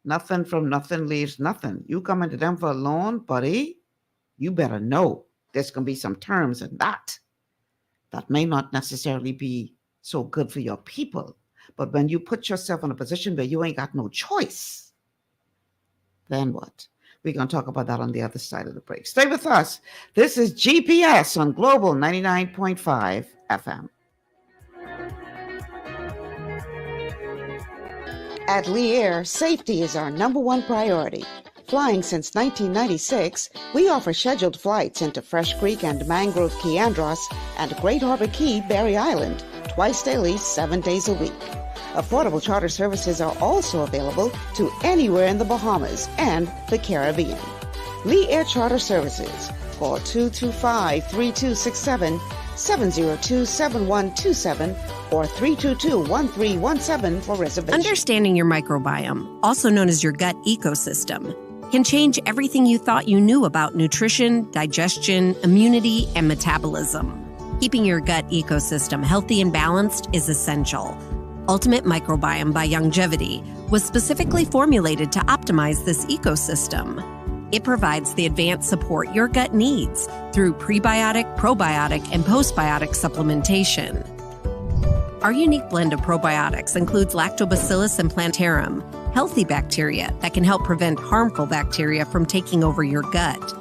Nothing from nothing leaves nothing. You come into them for a loan, buddy, you better know there's going to be some terms in that. That may not necessarily be so good for your people. But when you put yourself in a position where you ain't got no choice, then what? We're going to talk about that on the other side of the break. Stay with us. This is GPS on Global 99.5 FM. At Lee Air, safety is our #1 priority. Flying since 1996, we offer scheduled flights into Fresh Creek and Mangrove Key Andros and Great Harbor Key, Berry Island, twice daily, 7 days a week. Affordable charter services are also available to anywhere in the Bahamas and the Caribbean. Lee Air Charter Services. Call 225-3267, 702-7127, or 322-1317 for reservations. Understanding your microbiome, also known as your gut ecosystem, can change everything you thought you knew about nutrition, digestion, immunity, and metabolism. Keeping your gut ecosystem healthy and balanced is essential. Ultimate Microbiome by Longevity was specifically formulated to optimize this ecosystem. It provides the advanced support your gut needs through prebiotic, probiotic, and postbiotic supplementation. Our unique blend of probiotics includes Lactobacillus and Plantarum, healthy bacteria that can help prevent harmful bacteria from taking over your gut.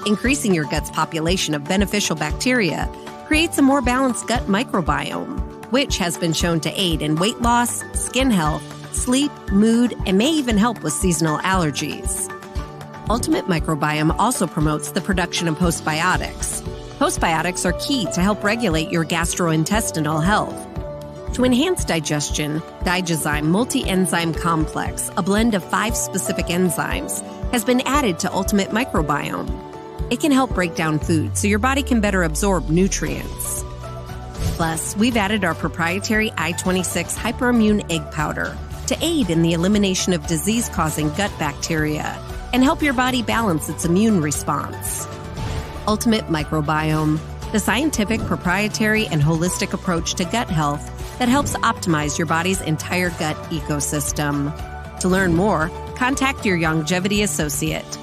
Increasing your gut's population of beneficial bacteria creates a more balanced gut microbiome, which has been shown to aid in weight loss, skin health, sleep, mood, and may even help with seasonal allergies. Ultimate Microbiome also promotes the production of postbiotics. Postbiotics are key to help regulate your gastrointestinal health. To enhance digestion, Digizyme Multi-Enzyme Complex, a blend of 5 specific enzymes, has been added to Ultimate Microbiome. It can help break down food so your body can better absorb nutrients. Plus, we've added our proprietary I-26 Hyperimmune Egg Powder to aid in the elimination of disease-causing gut bacteria and help your body balance its immune response. Ultimate Microbiome, the scientific, proprietary, and holistic approach to gut health that helps optimize your body's entire gut ecosystem. To learn more, contact your Longevity associate.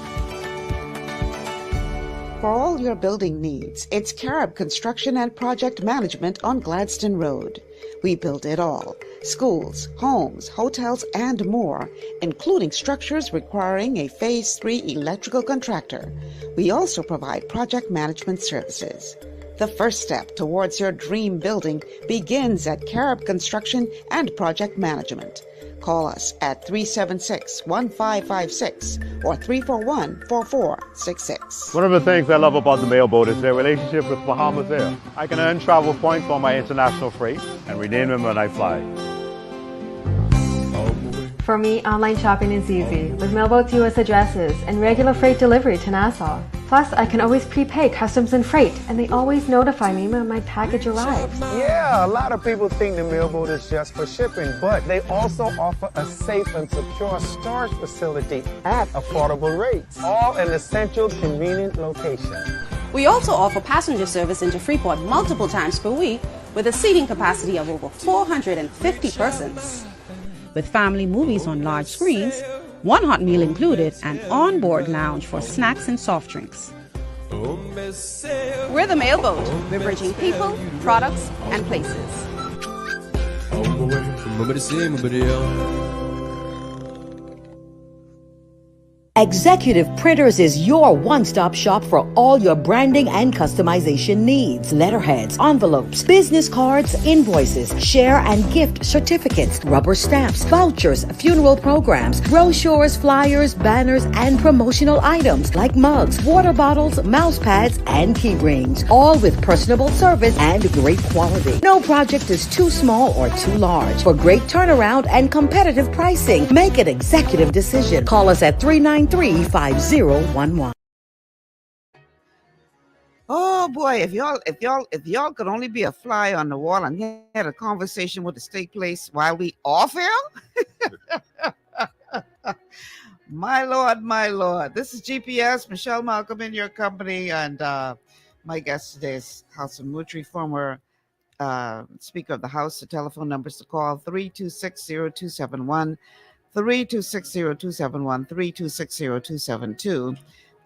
For all your building needs, it's Carib Construction and Project Management on Gladstone Road. We build it all: schools, homes, hotels, and more, including structures requiring a Phase 3 electrical contractor. We also provide project management services. The first step towards your dream building begins at Carib Construction and Project Management. Call us at 376-1556 or 341-4466. One of the things I love about the mailboat is their relationship with Bahamas Air. I can earn travel points on my international freight and redeem them when I fly. For me, online shopping is easy with Mailboat's U.S. addresses and regular freight delivery to Nassau. Plus, I can always prepay customs and freight, and they always notify me when my package arrives. Yeah, a lot of people think the Mailboat is just for shipping, but they also offer a safe and secure storage facility at affordable rates, all in a central, convenient location. We also offer passenger service into Freeport multiple times per week with a seating capacity of over 450 persons. With family movies on large screens, one hot meal included, and on-board lounge for snacks and soft drinks. We're the Mailboat. We're bridging people, products, and places. Executive Printers is your one-stop shop for all your branding and customization needs. Letterheads, envelopes, business cards, invoices, share and gift certificates, rubber stamps, vouchers, funeral programs, brochures, flyers, banners, and promotional items like mugs, water bottles, mouse pads, and key rings. All with personable service and great quality. No project is too small or too large. For great turnaround and competitive pricing, make an executive decision. Call us at 393-5011. Oh boy, if y'all could only be a fly on the wall and had a conversation with the state police while we off air. My Lord. This is GPS, Michelle Malcolm in your company, and my guest today is Halson Moultrie, former Speaker of the House. The telephone numbers to call 326-0271. 326-0271, 326-0272,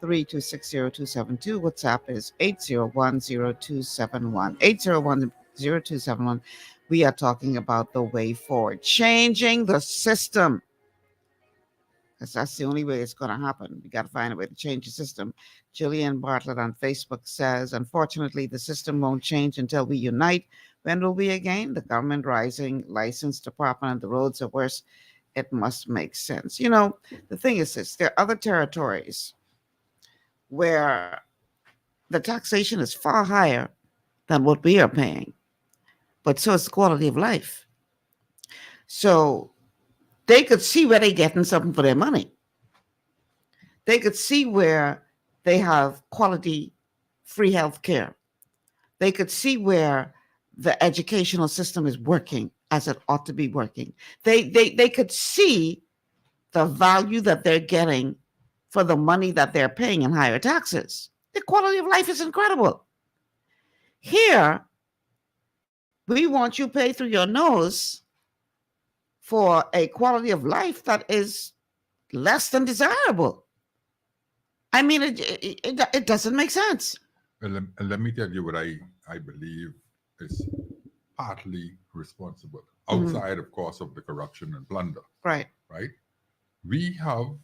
326-0272. WhatsApp is 801-0271, 801-0271. We are talking about the way forward, changing the system. Because that's the only way it's going to happen. We got to find a way to change the system. Jillian Bartlett on Facebook says, unfortunately, the system won't change until we unite. When will we again? The government rising, licensed department, and the roads are worse. It must make sense. You know, the thing is this, there are other territories where the taxation is far higher than what we are paying, but so is the quality of life. So they could see where they're getting something for their money. They could see where they have quality free health care. They could see where the educational system is working as it ought to be working. They could see the value that they're getting for the money that they're paying in higher taxes. The quality of life is incredible. Here, we want you to pay through your nose for a quality of life that is less than desirable. I mean, it doesn't make sense. And let me tell you what I believe is partly responsible, outside, of course, of the corruption and plunder. Right. Right? We have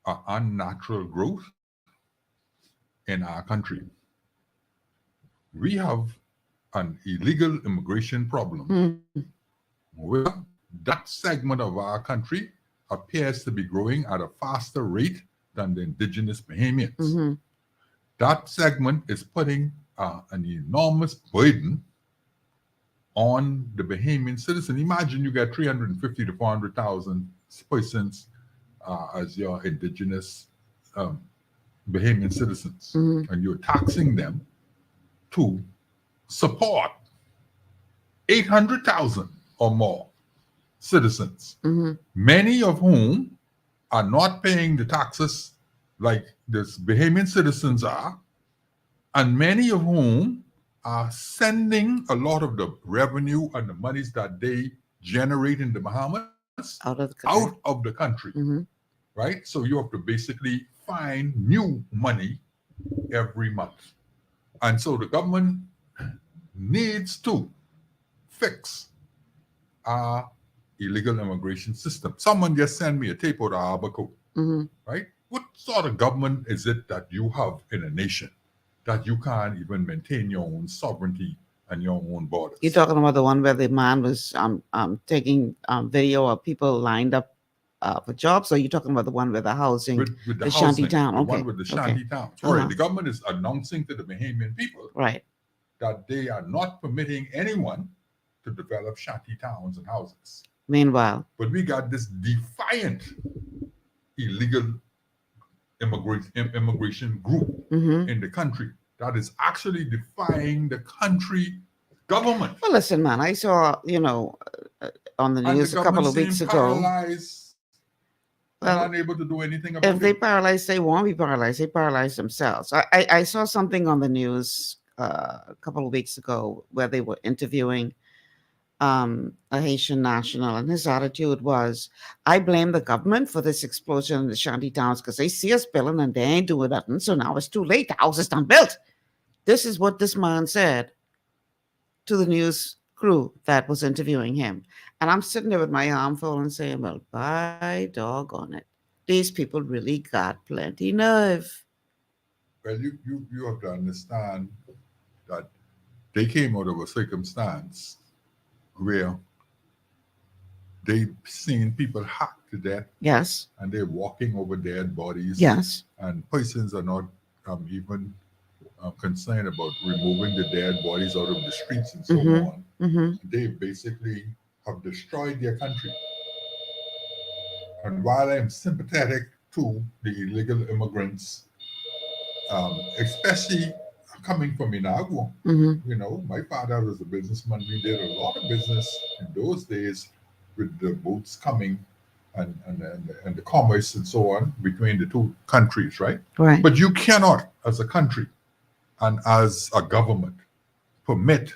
an unnatural growth in our country. We have an illegal immigration problem where that segment of our country appears to be growing at a faster rate than the indigenous Bahamians. That segment is putting an enormous burden on the Bahamian citizen. Imagine you get 350 to 400,000 persons as your indigenous Bahamian citizens, and you're taxing them to support 800,000 or more citizens, many of whom are not paying the taxes like the Bahamian citizens are, and many of whom are sending a lot of the revenue and the monies that they generate in the Bahamas out of the country. Right? So you have to basically find new money every month. And so the government needs to fix our illegal immigration system. Someone just sent me a tape out of Abaco, right? What sort of government is it that you have in a nation that you can't even maintain your own sovereignty and your own borders. You're talking about the one where the man was taking video of people lined up for jobs, or you're talking about the one with the housing, with the shanty housing, town? the Okay. one with the shanty towns. All right, the government is announcing to the Bahamian people Right. that they are not permitting anyone to develop shanty towns and houses. Meanwhile, but we got this defiant illegal immigration group in the country that is actually defying the country government. Well, listen, man, I saw, on the news a couple of weeks ago. Well, unable to do anything about if they paralyze, they won't be paralyzed. They paralyze themselves. I saw something on the news a couple of weeks ago where they were interviewing a Haitian national, and his attitude was, I blame the government for this explosion in the shanty towns because they see us building and they ain't doing nothing. So now it's too late. The house is done built. This is what this man said to the news crew that was interviewing him. And I'm sitting there with my arm full and saying, well, by doggone it, these people really got plenty nerve. Well, you have to understand that they came out of a circumstance where they've seen people hacked to death. Yes. And they're walking over dead bodies. Yes. And persons are not even concerned about removing the dead bodies out of the streets and so on. They basically have destroyed their country. And while I'm sympathetic to the illegal immigrants, especially coming from Inagua, my father was a businessman. We did a lot of business in those days with the boats coming and the commerce and so on between the two countries, right? Right. But you cannot, as a country and as a government, permit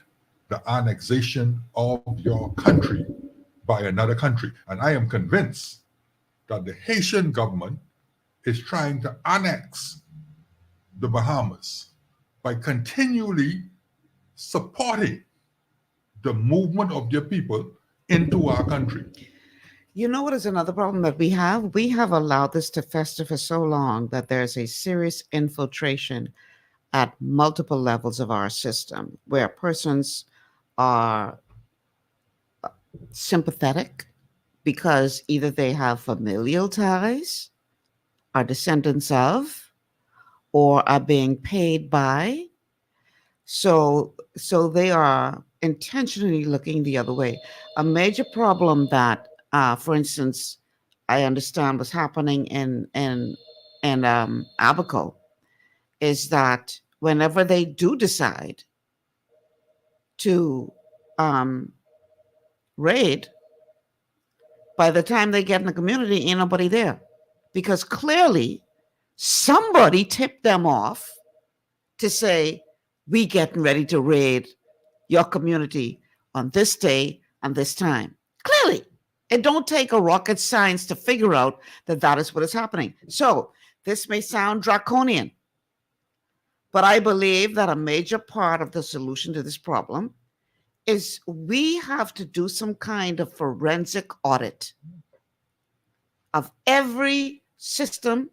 the annexation of your country by another country. And I am convinced that the Haitian government is trying to annex the Bahamas by continually supporting the movement of their people into our country. You know what is another problem that we have? We have allowed this to fester for so long that there's a serious infiltration at multiple levels of our system where persons are sympathetic because either they have familial ties, are descendants of, or are being paid by. So they are intentionally looking the other way. A major problem that, for instance, I understand was happening in Abaco is that whenever they do decide to raid, by the time they get in the community, ain't nobody there. Because clearly somebody tipped them off to say, we getting ready to raid your community on this day and this time. Clearly, it don't take a rocket science to figure out that that is what is happening. So this may sound draconian, but I believe that a major part of the solution to this problem is we have to do some kind of forensic audit of every system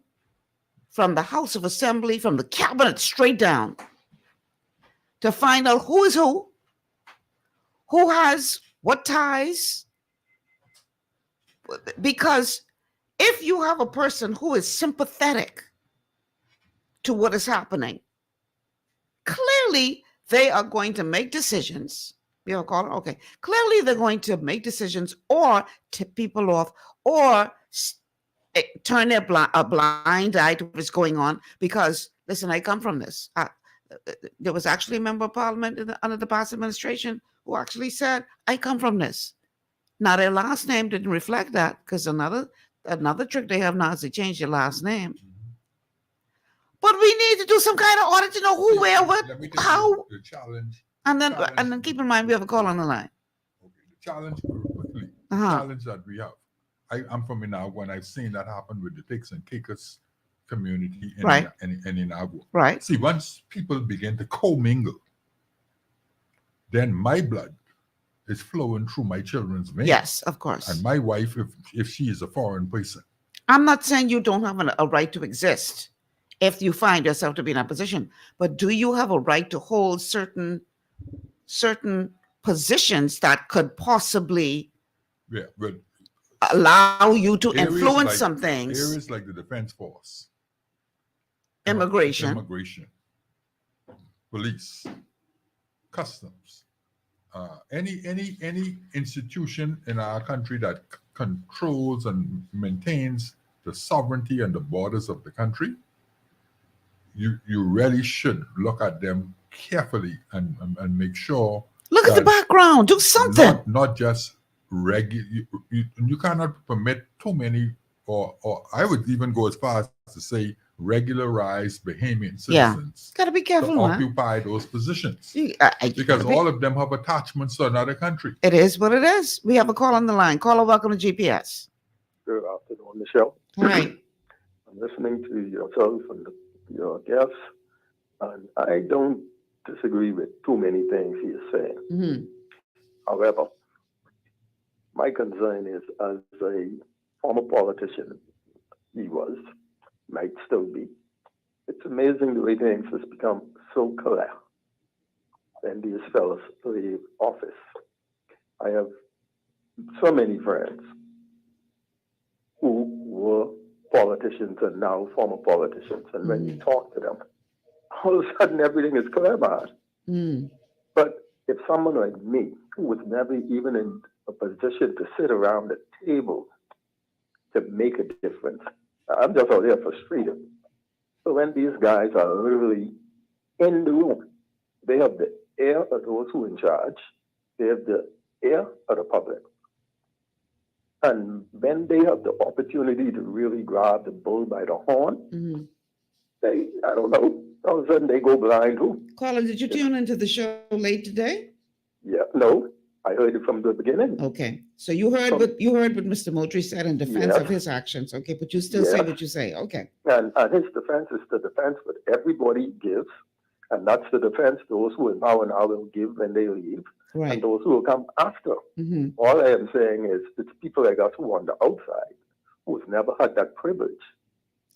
from the House of Assembly, from the cabinet straight down, to find out who is who has what ties. Because if you have a person who is sympathetic to what is happening, clearly they are going to make decisions. You know, call it okay. Clearly they're going to make decisions or tip people off or turn a blind eye to what's going on. Because listen, I come from this. There was actually a member of parliament under the past administration who actually said, I come from this. Now, their last name didn't reflect that because another trick they have now is to change their last name. But we need to do some kind of audit to know who, where, what, how. The challenge. And then keep in mind, we have a call on the line. Okay, the challenge, quickly, the challenge that we have. I'm from Inagua, and I've seen that happen with the Ticks and Kickers community in Inagua. Right. See, once people begin to commingle, then my blood is flowing through my children's veins. Yes, of course. And my wife, if she is a foreign person. I'm not saying you don't have a right to exist if you find yourself to be in that position. But do you have a right to hold certain positions that could possibly but allow you to areas influence like, some things? Areas like the Defense Force, Immigration, police, customs, any institution in our country that controls and maintains the sovereignty and the borders of the country, you really should look at them carefully and make sure. Look at the background. Do something. Not just regular. You cannot permit too many, or I would even go as far as to say regularized Bahamian citizens. Gotta be careful, to man. occupy those positions Because all of them have attachments to another country. It is what it is. We have a call on the line. Caller, welcome to GPS. Good afternoon, Michelle. Hi. I'm listening to yourself and your guests, and I don't disagree with too many things he is saying. Mm-hmm. However, my concern is, as a former politician, he was, might still be, it's amazing the way things has become so clear when these fellows leave office. I have so many friends who were politicians and now former politicians, and when you talk to them, all of a sudden everything is clear about it. But if someone like me, who was never even in a position to sit around the table to make a difference, I'm just out there frustrated. So when these guys are literally in the room, they have the ear of those who are in charge, they have the ear of the public. And when they have the opportunity to really grab the bull by the horn, they, I don't know, all of a sudden they go blind too. Caller, did you tune into the show late today? Yeah, no, I heard it from the beginning. Okay, so you heard what Mr. Moultrie said in defense of his actions. Okay, but you still say what you say. Okay. And his defense is the defense that everybody gives, and that's the defense those who in power now will give when they leave, and those who will come after. All I am saying is it's people like us who are on the outside who's never had that privilege.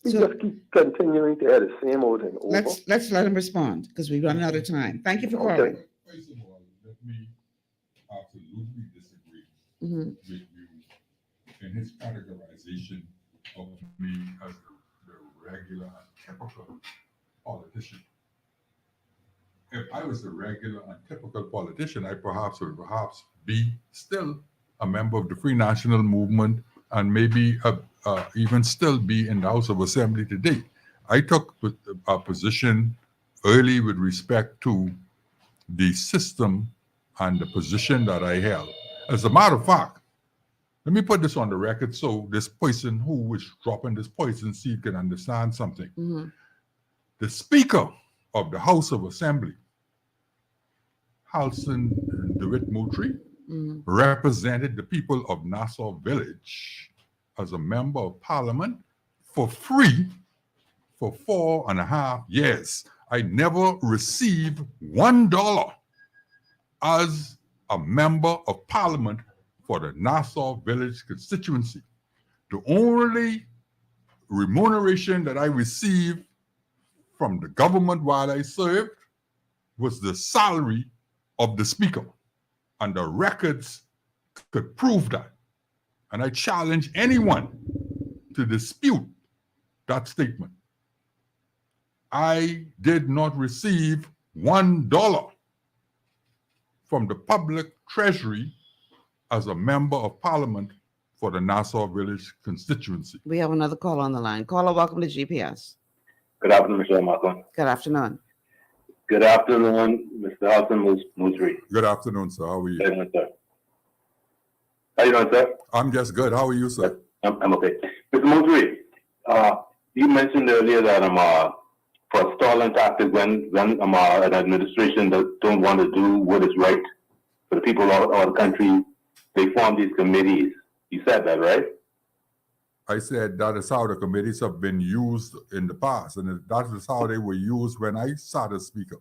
We just keep continuing to add the same old thing over. Let's let him respond because we're running out of time. Thank you for calling. First of all, let me absolutely disagree with you in his categorization of me as the regular and typical politician. If I was a regular and typical politician, I would perhaps be still a member of the Free National Movement and maybe even still be in the House of Assembly today. I took a position early with respect to the system and the position that I held. As a matter of fact, let me put this on the record so this person who is dropping this poison seed can understand something. The Speaker of the House of Assembly, Halson Moultrie, represented the people of Nassau Village as a member of Parliament for free for 4.5 years. I never received $1 as a member of Parliament for the Nassau Village constituency. The only remuneration that I received from the government while I served was the salary of the Speaker. And the records could prove that. And I challenge anyone to dispute that statement. I did not receive $1 from the public treasury as a member of Parliament for the Nassau Village constituency. We have another call on the line. Caller, welcome to GPS. Good afternoon, Michelle Malcolm. Good afternoon. Good afternoon, Mr. Halson Moultrie. Good afternoon, sir. How are you? How you doing, sir? How you doing, sir? I'm just good. How are you, sir? I'm okay. Mr. Moultrie, you mentioned earlier that for stalling tactics when an administration that don't want to do what is right for the people of the country, they form these committees. You said that, right? I said that is how the committees have been used in the past, and that is how they were used when I sat as Speaker.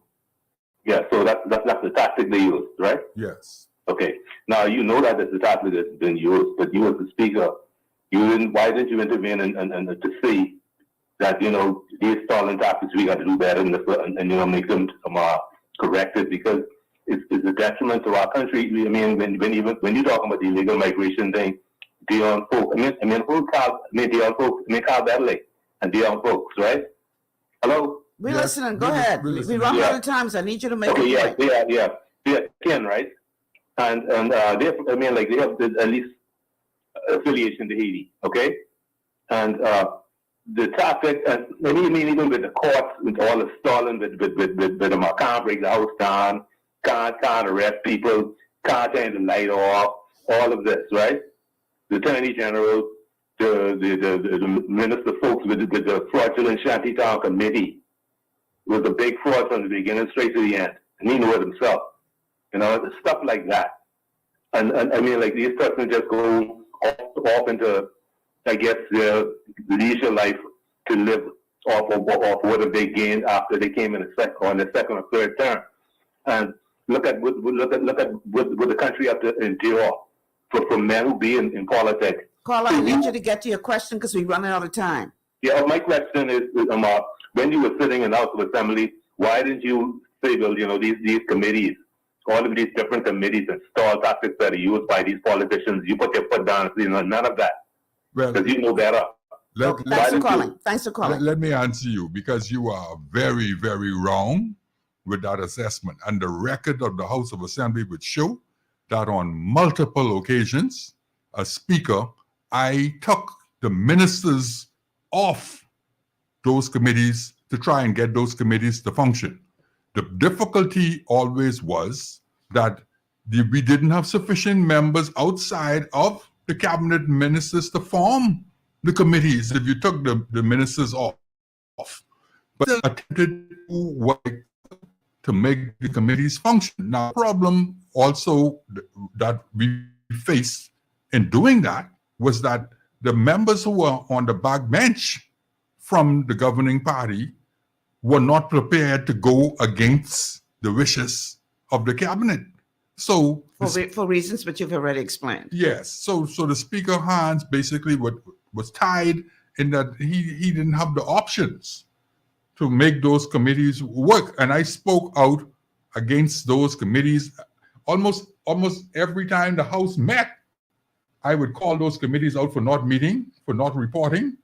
Yeah, so that's the tactic they used, right? Yes. Okay. Now you know that the tactic has been used, but you as the Speaker, why didn't you intervene and to see that, these stalling tactics, we got to do better and make them corrected, because it's a detriment to our country. I mean, when you're talking about the illegal migration thing, Dion folk, Dion folks, Carl Badley and Dion folks, right? Hello? We're listening. Go ahead. We run out of time, so I need you to make a point. Yeah, Ken, right? And they have, they have at least affiliation to Haiti, okay? And the traffic, and even with the courts, with all the stalling, with them, can't break the house down, can't arrest people, can't turn the light off, all of this, right? The Attorney General, the minister folks with the fraudulent Shantytown committee was a big fraud from the beginning straight to the end. And he knew it himself. Stuff like that. And these persons just go off into, I guess, their leisure life to live off of what they gained after they came in on the second or third term. And look at what the country has to endure for men who be in politics. Carla, I need you to get to your question because we're running out of time. Yeah, my question is, when you were sitting in the House of Assembly, why didn't you say, well, these committees, all of these different committees and stall tactics that are used by these politicians, you put your foot down, none of that. Well, because you know better. Thanks for calling. Let me answer you, because you are very, very wrong with that assessment. And the record of the House of Assembly would show that on multiple occasions, as Speaker, I took the ministers off those committees to try and get those committees to function. The difficulty always was that we didn't have sufficient members outside of the cabinet ministers to form the committees if you took the ministers off. But they attempted to make the committees function. Now, the problem also that we faced in doing that was that the members who were on the backbench from the governing party were not prepared to go against the wishes of the cabinet. So for reasons which you've already explained. Yes. So the Speaker hands basically was tied in that he didn't have the options to make those committees work. And I spoke out against those committees almost every time the House met. I would call those committees out for not meeting, for not reporting.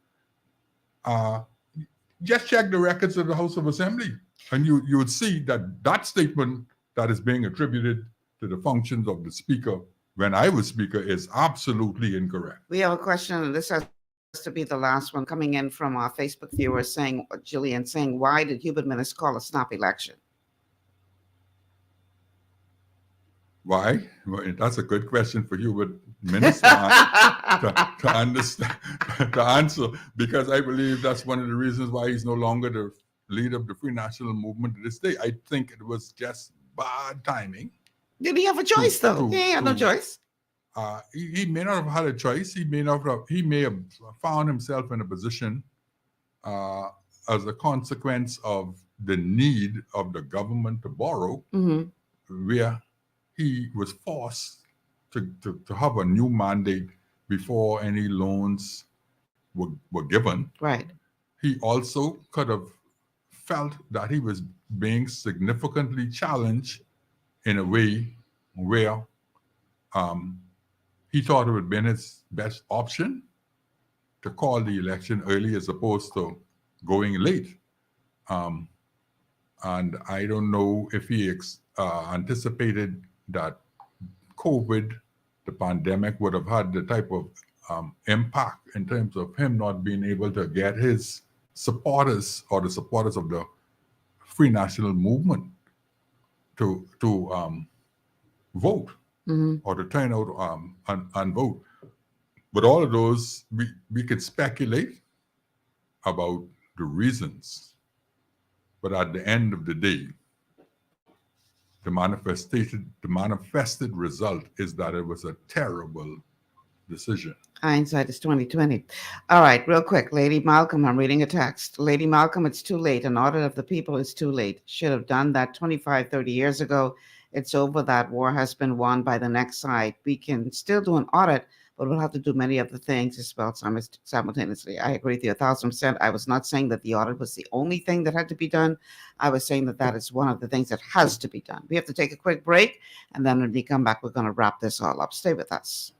Just check the records of the House of Assembly, and you would see that statement that is being attributed to the functions of the Speaker when I was Speaker is absolutely incorrect. We have a question, and this has to be the last one, coming in from our Facebook viewer Jillian saying, why did Hubert Minnis call a snap election? Why? Well, that's a good question for Hubert Minnis to understand, to answer, because I believe that's one of the reasons why he's no longer the leader of the Free National Movement to this day. I think it was just bad timing. Did he have a choice, though? He had no choice. He may not have had a choice. He may have found himself in a position as a consequence of the need of the government to borrow, where he was forced to have a new mandate before any loans were given. Right. He also could have felt that he was being significantly challenged in a way where he thought it would have been his best option to call the election early as opposed to going late. And I don't know if he anticipated that COVID, the pandemic, would have had the type of impact in terms of him not being able to get his supporters or the supporters of the Free National Movement to vote or to turn out and vote. But all of those, we could speculate about the reasons. But at the end of the day, the manifested result is that it was a terrible decision. Hindsight is 2020. All right, real quick. Lady Malcolm, I'm reading a text. Lady Malcolm, it's too late. An audit of the people is too late. Should have done that 25, 30 years ago. It's over. That war has been won by the next side. We can still do an audit, but we'll have to do many other things as well simultaneously. I agree with you 1,000%. I was not saying that the audit was the only thing that had to be done. I was saying that that is one of the things that has to be done. We have to take a quick break, and then when we come back, we're going to wrap this all up. Stay with us.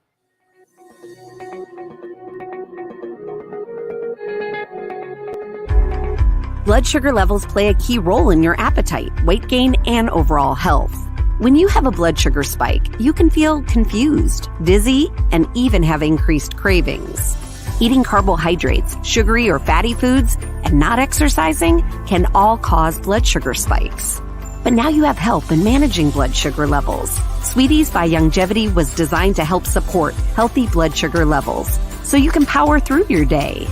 Blood sugar levels play a key role in your appetite, weight gain, and overall health. When you have a blood sugar spike, you can feel confused, dizzy, and even have increased cravings. Eating carbohydrates, sugary or fatty foods, and not exercising can all cause blood sugar spikes. But now you have help in managing blood sugar levels. Sweeties by Youngevity was designed to help support healthy blood sugar levels so you can power through your day.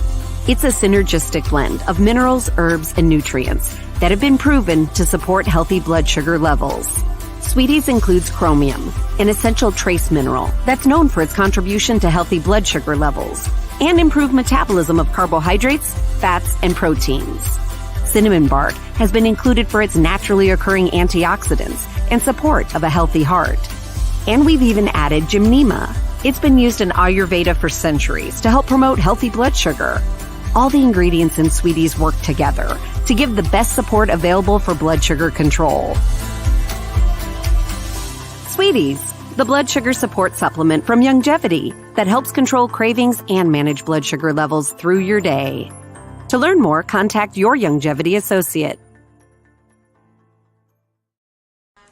It's a synergistic blend of minerals, herbs, and nutrients that have been proven to support healthy blood sugar levels. Sweeties includes chromium, an essential trace mineral that's known for its contribution to healthy blood sugar levels and improved metabolism of carbohydrates, fats, and proteins. Cinnamon bark has been included for its naturally occurring antioxidants and support of a healthy heart. And we've even added gymnema. It's been used in Ayurveda for centuries to help promote healthy blood sugar. All the ingredients in Sweeties work together to give the best support available for blood sugar control. Sweeties, the blood sugar support supplement from Youngevity that helps control cravings and manage blood sugar levels through your day. To learn more, contact your Youngevity associate.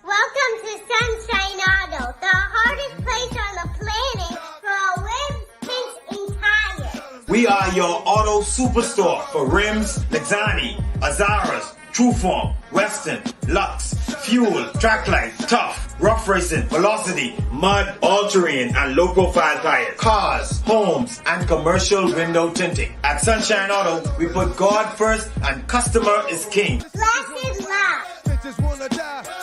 Welcome to Sunshine Auto, the hardest place on the planet for rims, paints, and tires. We are your auto superstore for rims, Lexani, Azaras, Trueform, Western, Lux, Fuel, Trackline, Tough, Rough Racing, Velocity, Mud, All-Terrain, and low-profile tires. Cars, homes, and commercial window tinting. At Sunshine Auto, we put God first and customer is king. Blessed love.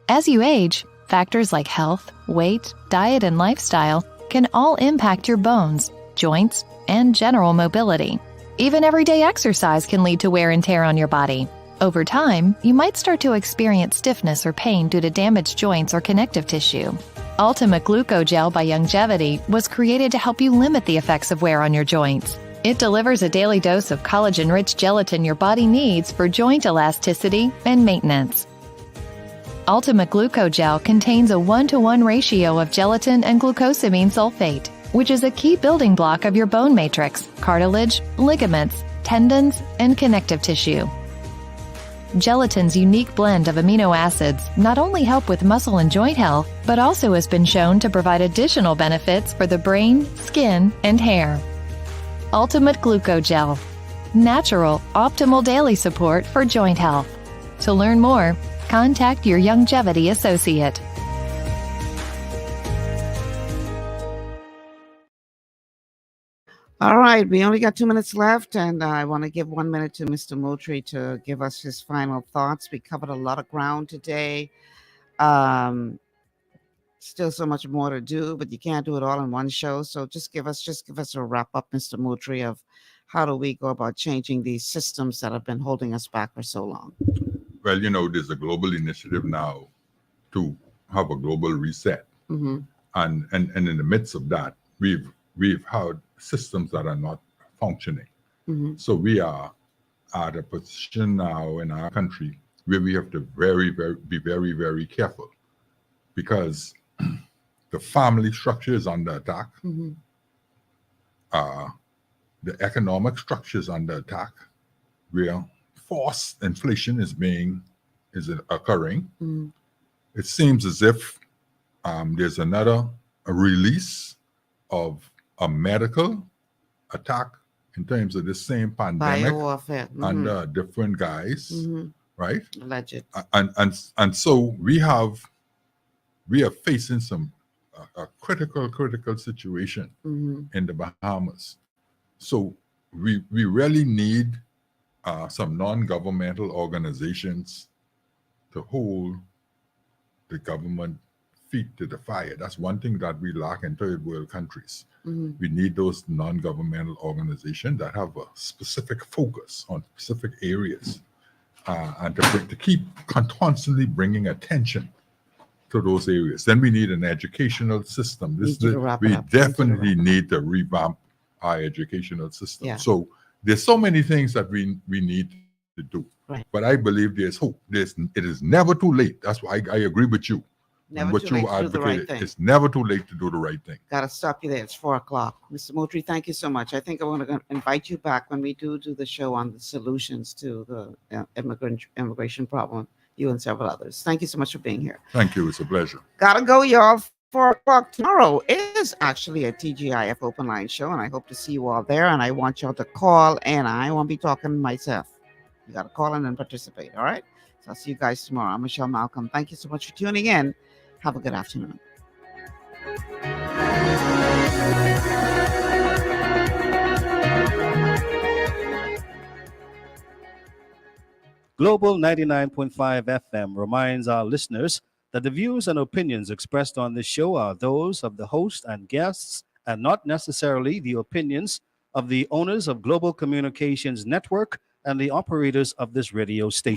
As you age, factors like health, weight, diet, and lifestyle can all impact your bones, joints, and general mobility. Even everyday exercise can lead to wear and tear on your body. Over time, you might start to experience stiffness or pain due to damaged joints or connective tissue. Ultimate Glucogel by Youngevity was created to help you limit the effects of wear on your joints. It delivers a daily dose of collagen-rich gelatin your body needs for joint elasticity and maintenance. Ultimate Glucogel contains a 1-to-1 ratio of gelatin and glucosamine sulfate, which is a key building block of your bone matrix, cartilage, ligaments, tendons, and connective tissue. Gelatin's unique blend of amino acids not only help with muscle and joint health, but also has been shown to provide additional benefits for the brain, skin, and hair. Ultimate Glucogel. Natural, optimal daily support for joint health. To learn more, contact your Youngevity associate. All right, we only got 2 minutes left, and I want to give 1 minute to Mr. Moultrie to give us his final thoughts. We covered a lot of ground today. Still so much more to do, but you can't do it all in one show. So just give us a wrap up, Mr. Moultrie, of how do we go about changing these systems that have been holding us back for so long? Well, there's a global initiative now to have a global reset, and in the midst of that, we've had systems that are not functioning. So we are at a position now in our country where we have to be very, very careful, because the family structure is under attack. The economic structure is under attack, where forced inflation is occurring. It seems as if there's a release of a medical attack in terms of the same pandemic under different guise, right? Alleged. And so we are facing a critical situation in the Bahamas. So we really need some non-governmental organizations to hold the government feet to the fire. That's one thing that we lack in third world countries. We need those non-governmental organizations that have a specific focus on specific areas, and to keep constantly bringing attention to those areas. Then we need an educational system. Need you to wrap it We up. Need you to definitely need to revamp our educational system. Yeah. So there's so many things that we need to do. Right. But I believe there's hope. It is never too late. That's why I agree with you. Never what too you late to do the right advocated. thing. It's never too late to do the right thing. Got to stop you there. It's 4:00. Mr. Moultrie, thank you so much. I think I want to invite you back when we do the show on the solutions to the immigration problem, you and several others. Thank you so much for being here. Thank you. It's a pleasure. Gotta go, y'all. 4:00 tomorrow is actually a TGIF open line show, and I hope to see you all there. And I want y'all to call, and I won't be talking myself. You got to call in and participate. All right. So I'll see you guys tomorrow. I'm Michelle Malcolm. Thank you so much for tuning in. Have a good afternoon. Global 99.5 FM reminds our listeners that the views and opinions expressed on this show are those of the host and guests and not necessarily the opinions of the owners of Global Communications Network and the operators of this radio station.